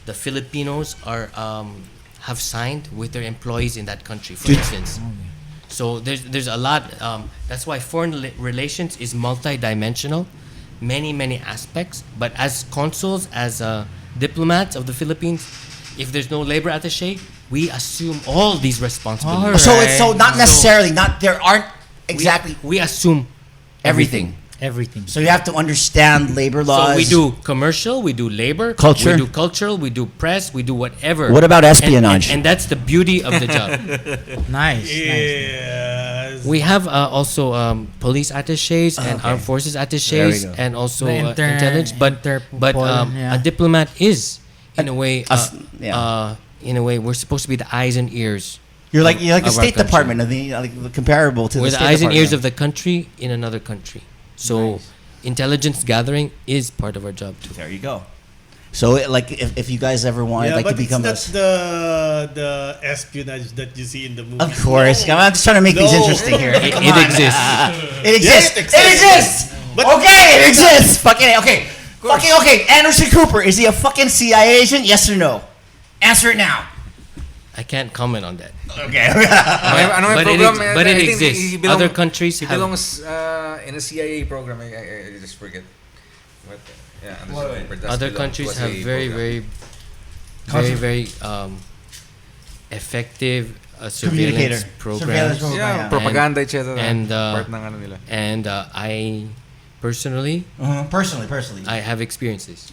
the Filipinos are have signed with their employees in that country, for instance. So there's a lot. That's why foreign relations is multidimensional, many aspects. But as consuls, as diplomats of the Philippines, if there's no labor attaché, we assume all these responsibilities. All So it's not necessarily, there aren't exactly We assume everything. Everything. So you have to understand labor laws. So we do commercial, we do labor, Culture. we do cultural, we do press, we do whatever. What about And- espionage? And that's the beauty of the job. Nice. Yes. We have also police attachés and Okay. armed forces There we attachés go. and also The intelligence. But Interpol, yeah. a diplomat is in a way yeah. in a way we're supposed to be the eyes and ears. You're like the of our State country. Department of the comparable to We're the the State eyes and Department. ears of the country in another country. So intelligence gathering is part of our job too. There you go. So like if you guys ever wanted Yeah, like to but it's become not a the espionage that you see in the movie. of course, No. I'm just trying to make these No. interesting here. It, Come it on. exists. It exists. Yes, It exists. But- Okay, it exists. Fucking okay. Fucking okay. Anderson Cooper, is he a fucking CIA agent? Yes or no? Answer it now. I can't comment on that. Okay. Ano may But it program? ex- but it I think exists. he belong- Other countries he have- belongs in a CIA program. I just forget. But, yeah, Anderson Cooper does Other belong countries to a have CIA very, program. very effective Communicator. surveillance programs. Surveillance program. Yeah, yeah. propaganda, etc. and, part ng ano nila. And I personally, Personally. I have experiences.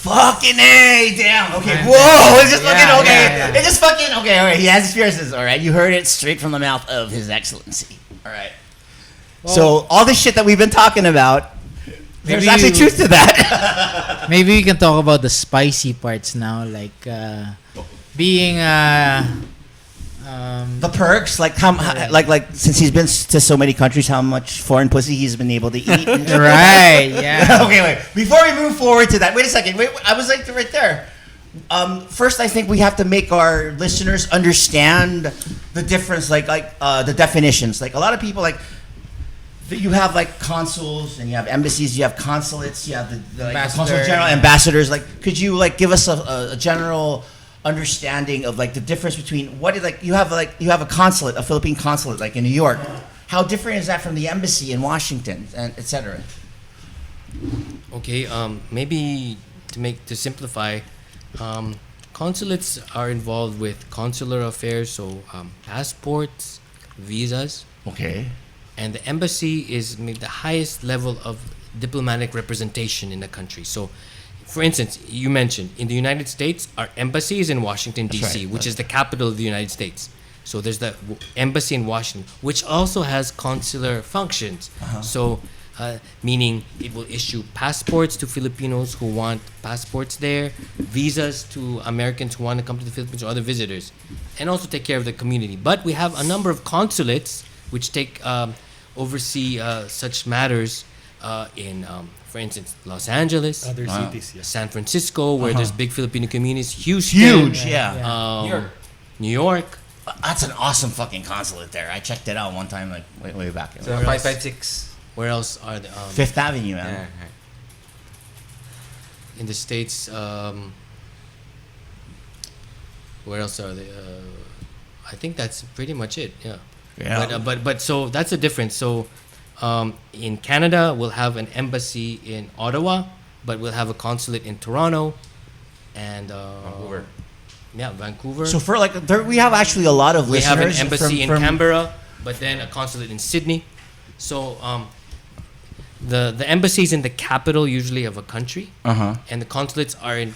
Fucking A, damn. Okay, whoa. It's just fucking Yeah, okay. yeah, yeah. It's just fucking okay. All right, he has experiences. All right, you heard it straight from the mouth of His Excellency. All right. So all this shit that we've been talking about, there's Maybe actually you- truth to that. Maybe we can talk about the spicy parts now, like being The perks, like like since he's been to so many countries, how much foreign pussy he's been able to eat. Right, yeah. Okay, wait. Before we move forward to that, wait a second. Wait, I was like right there. First, I think we have to make our listeners understand the difference, like the definitions. Like a lot of people, like you have like consuls and you have embassies, you have consulates, you have the consul general, ambassadors. Like, could you like give us a general understanding of like the difference between what is like you have a consulate, a Philippine consulate, like in New York. How different is that from the embassy in Washington, and etc.? Okay, maybe to simplify, consulates are involved with consular affairs, so passports, visas. Okay. And the embassy is maybe the highest level of diplomatic representation in the country. So, for instance, you mentioned in the United States, our embassy is in Washington, D.C., which is the capital of the United States. So there's the embassy in Washington, which also has consular functions. So, meaning it will issue passports to Filipinos who want passports there, visas to Americans who want to come to the Philippines or other visitors, and also take care of the community. But we have a number of consulates which oversee such matters in, for instance, Los Angeles, Other cities, yeah. San Francisco, where there's big Filipino communities, Houston, Huge, yeah. New York. That's an awesome fucking consulate there. I checked it out one time, like way back. So 556. Where else are the Fifth Avenue, man. in the States? Where else are they? I think that's pretty much it. Yeah. Yeah. But so that's the difference. So in Canada, we'll have an embassy in Ottawa, but we'll have a consulate in Toronto and Vancouver. Yeah, Vancouver. So for like, we have actually a lot of we have listeners. an embassy in from Canberra, but then a consulate in Sydney. So the embassies in the capital usually of a country, and the consulates are in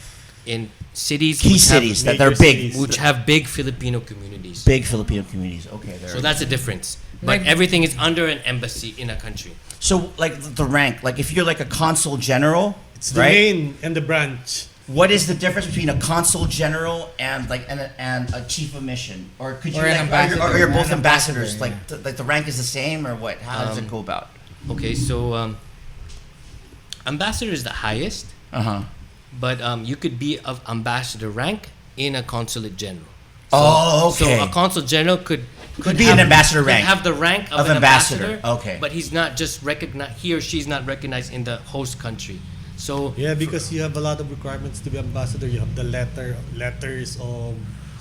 cities, key which cities that major they're big, cities. which have big Filipino communities. big Filipino communities. Okay, there. So that's the difference. But everything is under an embassy in a country. So like the rank, like if you're like a consul general, It's the right? main and the branch. What is the difference between a consul general and like and a chief of mission, or could you Or an like, ambassador. or you're both An ambassador, ambassadors? Like like the rank is the same, or what? How does it go about? Okay, so ambassador is the highest, but you could be of ambassador rank in a consulate general. Oh, okay. So a consul general could be an ambassador could rank. have the rank of Of an ambassador, ambassador. okay. But he's not just recognized. He or she's not recognized in the host country. So Yeah, because you have a lot of requirements to be ambassador. You have the letters of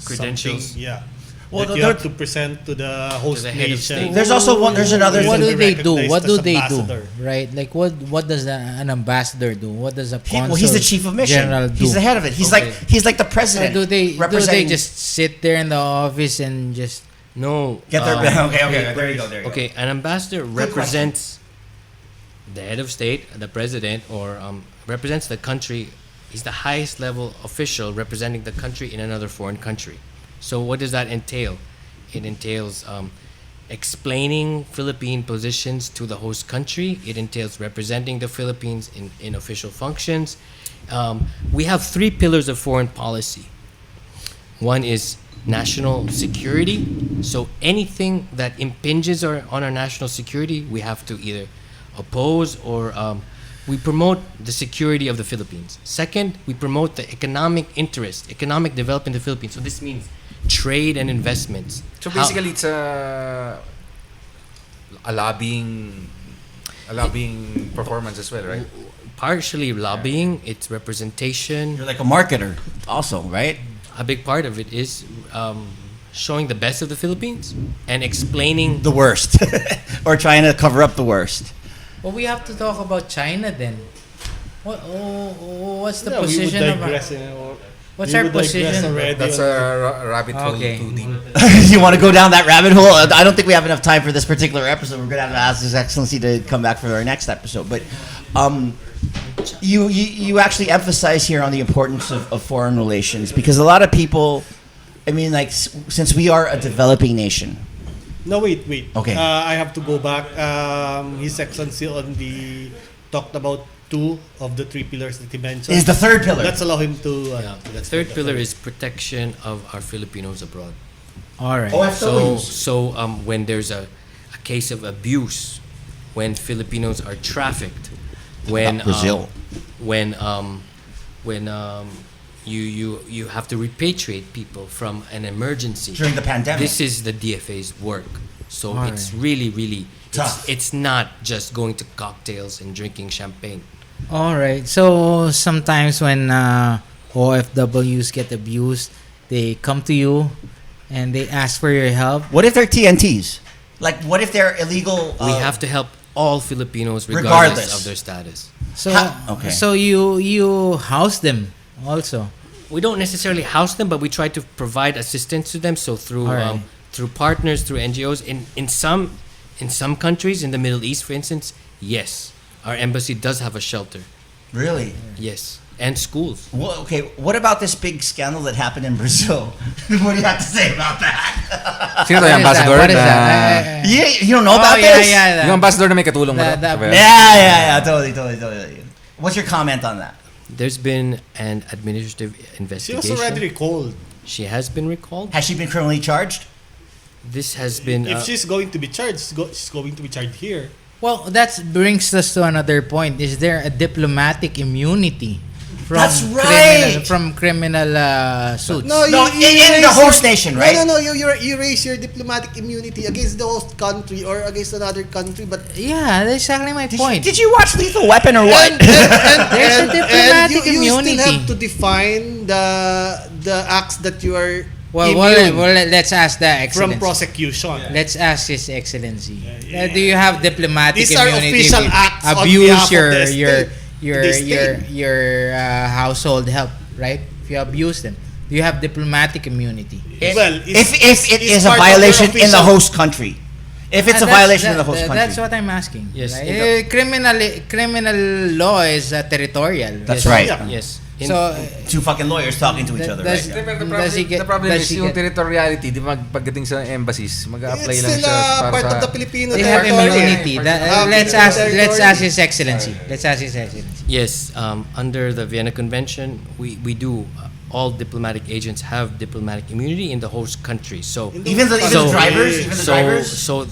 Credentials. something, yeah. Well, That you have to present to the host the head of nation. state. There's also one. There's another. What to do be they do? recognized What do as they ambassador. do? Right? Like what does an ambassador do? What does a consul Well, he's the chief of mission. general do? He's the head of it. He's Okay. like the Or president. do they representing? just sit there in the office and just no. get their okay. There you go. There you go. Okay, an ambassador represents the head of state, the president, or represents the country. He's the highest level official representing the country in another foreign country. So what does that entail? It entails explaining Philippine positions to the host country. It entails representing the Philippines in official functions. We have three pillars of foreign policy. One is national security. So anything that impinges on our national security, we have to either oppose or we promote the security of the Philippines. Second, we promote the economic interest, economic development of the Philippines. So this means trade and investments. So basically, it's a lobbying performance as well, right? Partially lobbying, it's representation. You're like a marketer, also, right? A big part of it is showing the best of the Philippines and explaining. The worst, or trying to cover up the worst. Well, we have to talk about China then. What's the Yeah, we would position of digress, what's we our would digress position? already That's on a rabbit hole Okay. too deep. You want to go down that rabbit hole? I don't think we have enough time for this particular episode. We're gonna have to ask His Excellency to come back for our next episode. But you actually emphasize here on the importance of foreign relations, because a lot of people, I mean, like since we are a developing nation. No, wait. Okay. I have to go back. His Excellency talked about two of the three pillars that he mentioned. Is the third pillar. Let's allow him to. The third pillar is protection of our Filipinos abroad. All right. So when there's a case of abuse, when Filipinos are trafficked, when Brazil. when you have to repatriate people from an emergency During the pandemic. This is the DFA's work. So All it's right. really Tough. it's not just going to cocktails and drinking champagne. All right. So sometimes when OFWs get abused, they come to you and they ask for your help. What if they're TNTs? Like, what if they're illegal? We have to help all Filipinos Regardless. regardless of their status. So Okay. so you house them also. We don't necessarily house them, but we try to provide assistance to them. So through Alright. through partners, through NGOs. In some countries, in the Middle East, for instance, yes, our embassy does have a shelter. Really? Yes, and schools. Well, okay, what about this big scandal that happened in Brazil? What do you have to say about that? Sino to What yung is that? ambassador What is na... that? You don't know about this? Yung ambassador na may katulong mo The- daw? the- Yeah, totally. What's your comment on that? There's been an administrative She investigation. was already recalled. She has been recalled. Has she been criminally charged? This has been. If she's going to be charged, she's going to be charged here. Well, that brings us to another point. Is there a diplomatic immunity from That's right. criminal suits? No, No, in raise the host your- nation, right? No, you raise your diplomatic immunity against the host country or against another country, but Yeah, that's exactly my point. Did you watch Lethal Weapon or what? There's a diplomatic you immunity. still have to define the acts that you are well, immune let's ask the from excellency. prosecution. Let's ask His Excellency. Do you have diplomatic These are immunity official if you acts on abuse behalf of the state. your household help, right? If you abuse them, do you have diplomatic immunity? Well, if it it's is a part of your violation in the official- host country. If it's a violation in the host country. That's what I'm asking. Yes, right? in Criminal law is territorial. That's Yes. right. Yeah. Yes. So Two fucking lawyers talking to each other right does- now. does he get- The problem does is he yung get- territoriality, di ba, pagdating sa embassies, mag-a-apply It's lang still siya a para part sa... of the Filipino they have territory. immunity. Let's Territory. ask His Excellency. Let's ask His Excellency. Yes, under the Vienna Convention, we do. All diplomatic agents have diplomatic immunity in the host country. So Even the So- drivers? Even the drivers? so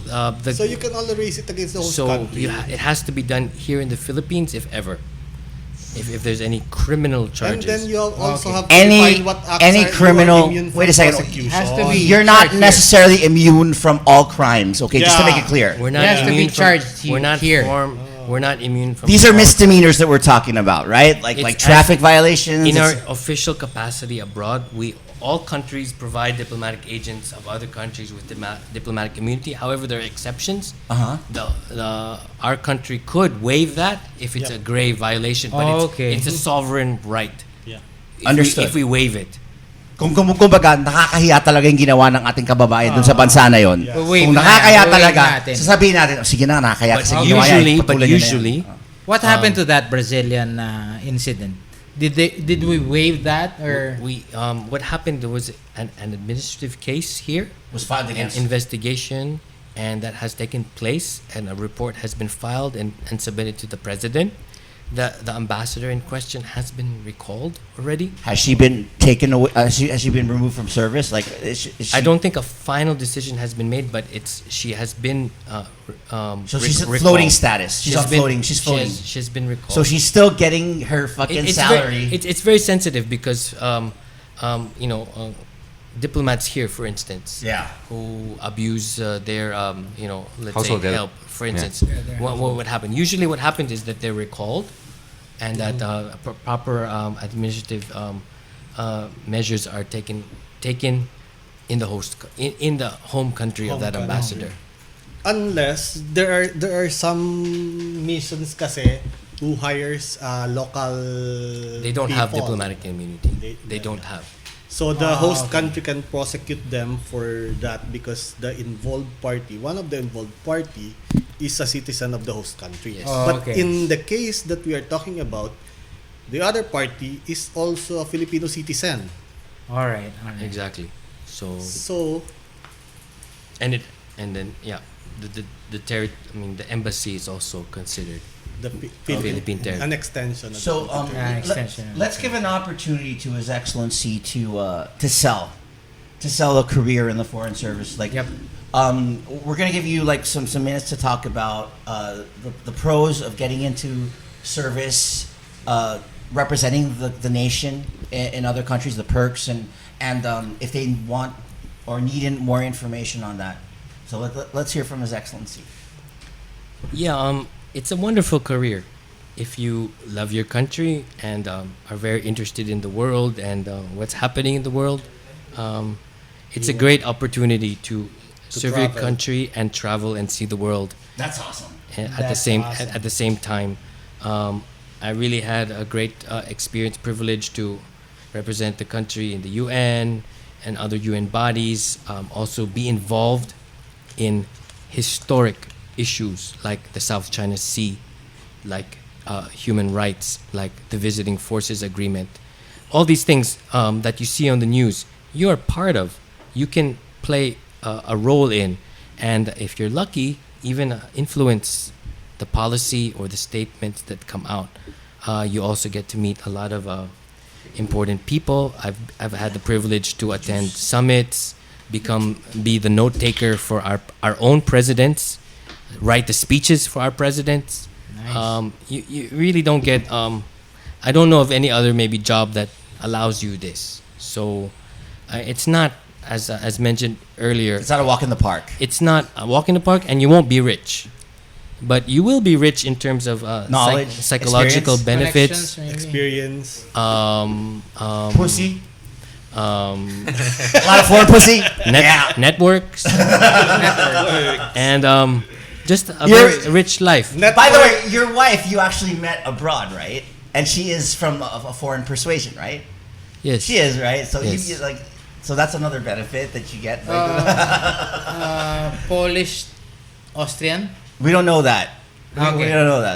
So you can only raise it against the host so country. it has to be done here in the Philippines, if ever. If there's any criminal And charges. then you also have to Any- define what acts any are you criminal- are immune wait a from second. prosecution. Has to be- You're not charged here. necessarily immune from all crimes, okay? Just to Yeah. make it clear. We're not It has to be immune charged we're not here. We're not immune from. These are all- misdemeanors that we're talking about, right? Like It's traffic violations. In our it's- official capacity abroad, all countries provide diplomatic agents of other countries with diplomatic immunity. However, there are exceptions. Uh-huh. Our country could waive that if it's a grave violation, but Okay. it's a sovereign right. Yeah. Understood. If we waive it. Kumbaga, nakakahiya talaga yung ginawa ng ating kababayan dun sa bansa na yon. Yeah. Wait Kung na yan, nakakahiya wait talaga, natin. sasabihin natin, oh, sige na, nakakahiya kasi ginawa yan, But patuloy nyo na yan." usually, What happened to that Brazilian incident? Did we waive that or what happened? There was an administrative case here, was filed an against. investigation, and that has taken place, and a report has been filed and submitted to the president. The ambassador in question has been recalled already. Has she been taken away? Has she been removed from service? Like, is she, I don't think a final decision has been made, but she has been. So she's at recalled. floating status. She's She's on been- floating. She's floating. She's been recalled. So she's still getting her fucking salary. It's very sensitive because diplomats here, for instance, Yeah. who abuse their let's Household say help. help. For instance, what would happen? Usually, what happens is that they're recalled, and that proper administrative measures are taken in the in the home country of Home that country. ambassador. Unless there are some missions kasi who hires local They don't have people. diplomatic immunity. They don't have. So the host country can prosecute them for that because the involved party, one of the involved party, is a citizen of the host country. Yes. Oh, But okay. in the case that we are talking about, the other party is also a Filipino citizen. all right. Exactly. So So and then the embassy is also considered. the Philippine territory. an extension. Of So the territory. extension. let's give an opportunity to His Excellency to sell to sell a career in the foreign service. Like, Yep. we're gonna give you like some minutes to talk about the pros of getting into service, representing the nation in other countries, the perks, and if they want or need more information on that. So let's hear from His Excellency. Yeah, it's a wonderful career if you love your country and are very interested in the world and what's happening in the world. It's a great opportunity to serve your travel. country and travel and see the world That's awesome. at the same time. I really had a great experience, privilege to represent the country in the UN and other UN bodies. Also be involved in historic issues like the South China Sea, like human rights, like the Visiting Forces Agreement. All these things that you see on the news, you are part of. You can play a role in, and if you're lucky, even influence the policy or the statements that come out. You also get to meet a lot of important people. I've had the privilege to attend summits, be the note taker for our own presidents, write the speeches for our presidents. Nice. You really don't get. I don't know of any other maybe job that allows you this. So it's not as mentioned earlier. It's not a walk in the park. It's not a walk in the park, and you won't be rich. But you will be rich in terms of Knowledge, psychological experience. benefits, Connections, maybe. Experience. Pussy. um, A lot of foreign pussy. Yeah. networks, and just a You're- very rich life. By the way, your wife you actually met abroad, right? And she is from a foreign persuasion, right? Yes, She is, right? So Yes. you like, so that's another benefit that you get. Polish, Austrian. We don't know that. We Okay. don't know that.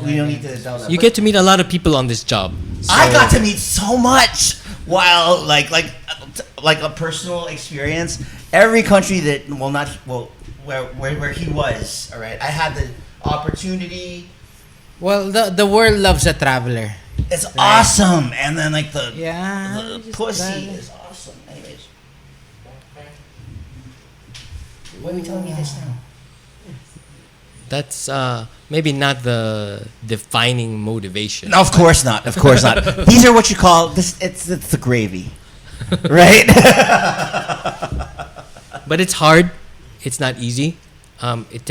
We don't need to tell that. You get to meet a lot of people on this job. I got to meet so much while like a personal experience. Every country that where he was, all right. I had the opportunity. Well, the world loves a traveler. It's awesome, and then like the Yeah. the pussy is awesome. Anyways, why are we telling me this now? That's maybe not the defining motivation. No, of course not. Of course not. These are what you call this. It's the gravy, right? But it's hard. It's not easy. It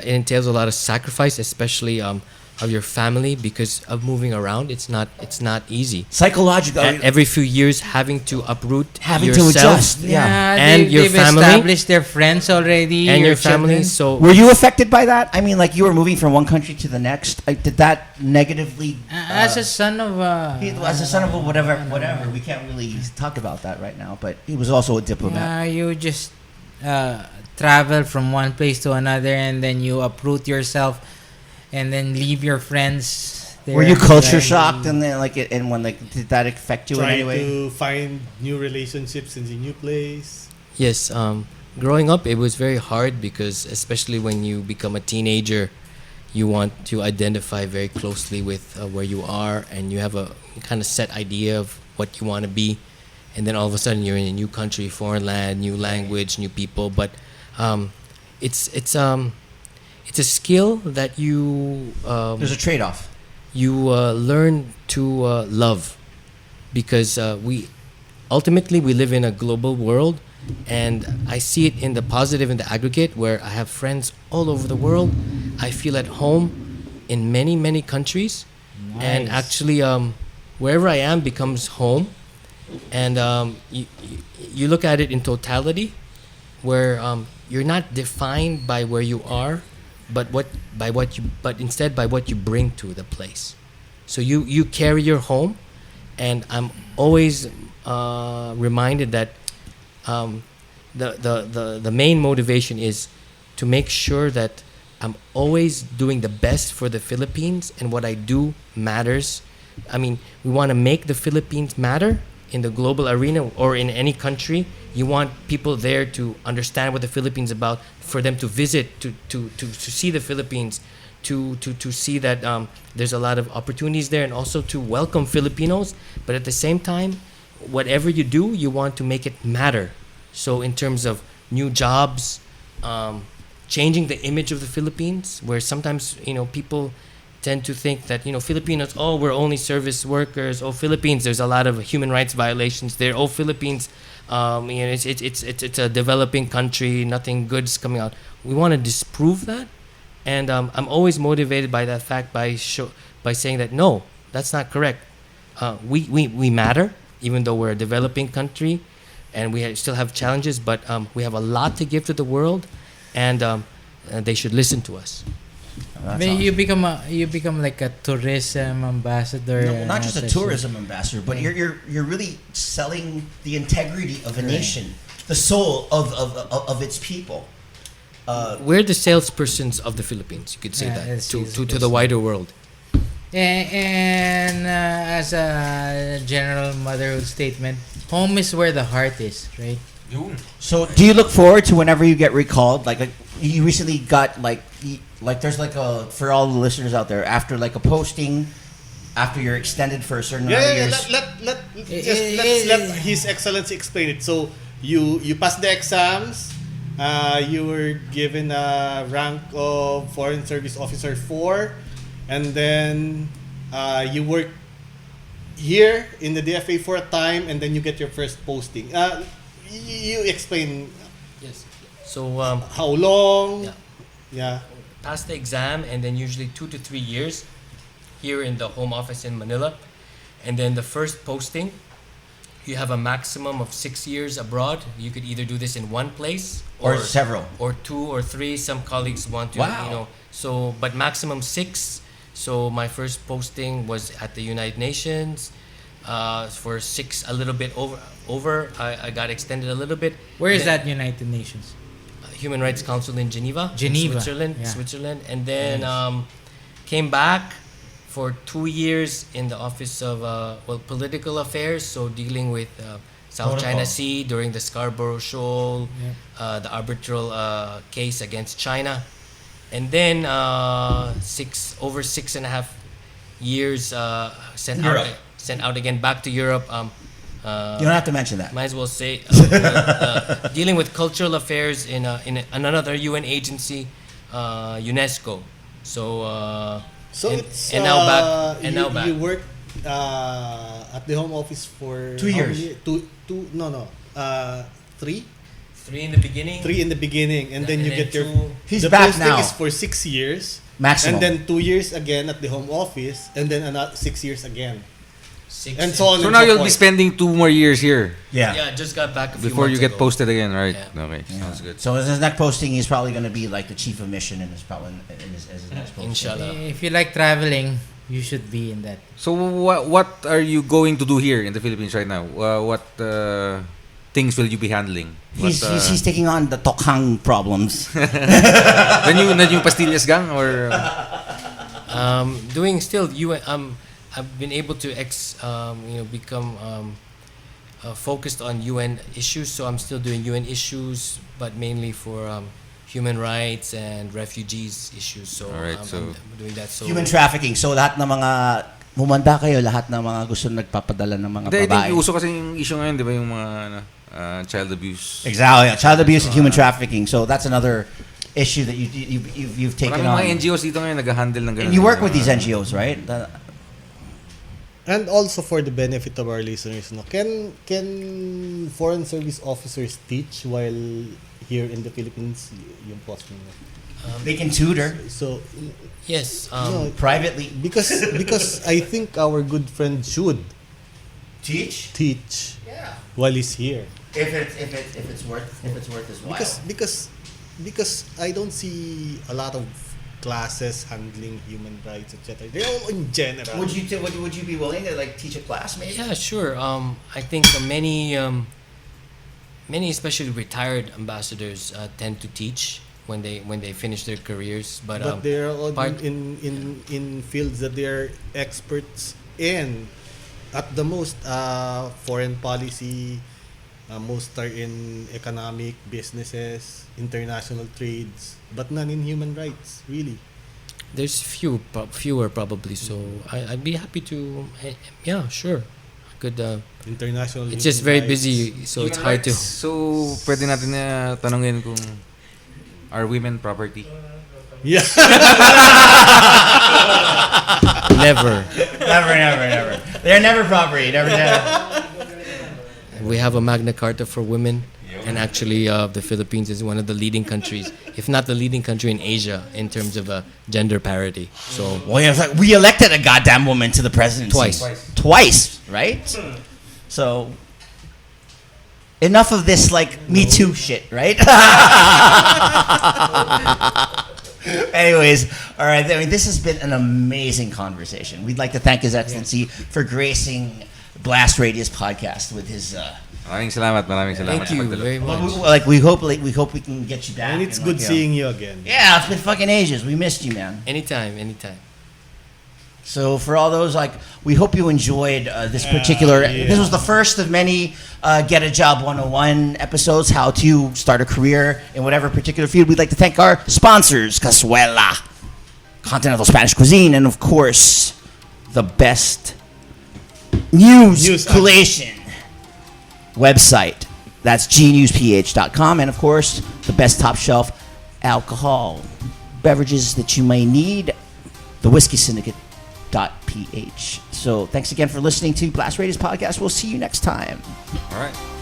entails a lot of sacrifice, especially of your family, because of moving around. It's not easy. Psychological. Every few years, having to uproot Having to yourself adjust. Yeah. And your they've family. established their friends already. and your family. children. So Were you affected by that? I mean, like you were moving from one country to the next. Like, did that negatively? As a son of As a son of a whatever, we can't really talk about that right now. But he was also a diplomat. you just travel from one place to another, and then you uproot yourself, and then leave your friends. Were you there. culture Like, shocked and then and when did that affect you in any Trying way? to find new relationships in the new place. yes, growing up, it was very hard because especially when you become a teenager, you want to identify very closely with where you are, and you have a kind of set idea of what you want to be, and then all of a sudden you're in a new country, foreign land, new language, new people. But it's a skill that you There's a trade-off. you learn to love, because we live in a global world, and I see it in the positive and the aggregate, where I have friends all over the world. I feel at home in many countries, and actually wherever I am becomes home. And you look at it in totality, where you're not defined by where you are, but instead by what you bring to the place. So you carry your home, and I'm always reminded that the main motivation is to make sure that I'm always doing the best for the Philippines, and what I do matters. I mean, we want to make the Philippines matter in the global arena or in any country. You want people there to understand what the Philippines is about, for them to visit, to see the Philippines, to see that there's a lot of opportunities there, and also to welcome Filipinos. But at the same time, whatever you do, you want to make it matter. So in terms of new jobs, changing the image of the Philippines, where sometimes people tend to think that Filipinos, oh, we're only service workers. Oh, Philippines, there's a lot of human rights violations there. Oh, Philippines, it's a developing country. Nothing good's coming out. We want to disprove that, and I'm always motivated by that fact by saying that no, that's not correct. We matter, even though we're a developing country, and we still have challenges. But we have a lot to give to the world, and they should listen to us. You become like a tourism ambassador. No, not just a tourism ambassador, but you're really selling the integrity of a nation, the soul of its people. We're the salespersons of the Philippines. You could say that to the wider world. And as a general motherhood statement, home is where the heart is, right? So, do you look forward to whenever you get recalled? Like you recently got like there's like a, for all the listeners out there, after like a posting, after you're extended for a certain amount of years. Let's let His Excellency explain it. So you passed the exams. You were given a rank of Foreign Service Officer 4, and then you work here in the DFA for a time, and then you get your first posting. You explain. Yes. So how long? Yeah. Yeah. Pass the exam, and then usually 2 to 3 years here in the home office in Manila, and then the first posting, you have a maximum of 6 years abroad. You could either do this in one place or several, or 2 or 3. Some colleagues want to, Wow. So but maximum 6. So my first posting was at the United Nations. For 6, a little bit over. I got extended a little bit. Where is that United Nations? Human Rights Council in Geneva, Yeah. Switzerland, and then came back for 2 years in the Office of Political Affairs, so dealing with South Protocol. China Sea during the Scarborough Shoal, the arbitral case against China, and then 6.5 years sent Europe. out again back to Europe. You don't have to mention that. Might as well say dealing with cultural affairs in another UN agency, UNESCO. So It's and now back and now back. You work at the Home Office for 2 how years. many- three. 3 in the beginning. 3 in the beginning, and then you get your. 2. He's the back posting now. is for 6 years, Maximum. and then 2 years again at the Home Office, and then another 6 years again, 6 and so on. So and now so you'll be forth. spending 2 more years here Yeah, just got back a few before you months get ago. posted again, right? Yeah. Okay, sounds good. So his next posting, he's probably going to be like the chief of mission in his next posting. Inshallah. If you like traveling, you should be in that. So what are you going to do here in the Philippines right now? What things will you be handling? He's taking on the Tokhang problems. the new Pastillas gang or Doing still UN. I've been able to become focused on UN issues. So I'm still doing UN issues, but mainly for human rights and refugees issues. So, Alright, I'm doing that. So Human trafficking. So lahat ng mga humanda kayo, lahat ng mga gusto nagpapadala ng mga Hindi, I babae. think uso kasi yung issue ngayon, di ba, yung mga child abuse. Exactly. Child abuse and human trafficking. So that's another issue that you've taken Maraming mga on. NGOs dito ngayon nag-handle ng ganun. And you work with these NGOs, right? And also for the benefit of our listeners, no, can foreign service officers teach while here in the Philippines? Yung posting. They can tutor So yes. no, privately. because I think our good friend should Teach teach while he's here. if it's worth his while. Because I don't see a lot of classes handling human rights, etc. They're all in general. Would you be willing to like teach a class maybe? Yeah, sure. I think many, especially retired ambassadors, tend to teach when they finish their careers. But they're all part- in fields that they're experts in. At the most, foreign policy. Most are in economic, businesses, international trades, but none in human rights, really. There's fewer probably. So I'd be happy to. Yeah, sure. good. International. It's just very human rights. busy, so it's hard to. So, pwede natin na tanungin kung are women property? Yeah. Never. Never. They're never property. Never. We have a Magna Carta for women, and actually, the Philippines is one of the leading countries, if not the leading country in Asia, in terms of gender parity. So Well, yeah, it's like we elected a goddamn woman to the presidency. Twice, right? So, enough of this, like, Me Too shit, right? Anyways, all right. I mean, this has been an amazing conversation. We'd like to thank His Excellency for gracing Blast Radius podcast with his. Maraming salamat. thank you very much. We hope we can get you back. And it's and, good like, seeing you again. Yeah, it's been fucking ages. We missed you, man. Anytime. So for all those, like, we hope you enjoyed this particular. yeah. This was the first of many Get a Job 101 episodes. How to start a career in whatever particular field. We'd like to thank our sponsors, Casuela, Continental Spanish Cuisine, and of course, the best news collation website. That's gnewsph.com, and of course, the best top shelf alcohol beverages that you may need. The Whiskey Syndicate. .ph. So thanks again for listening to Blast Radius podcast. We'll see you next time. All right.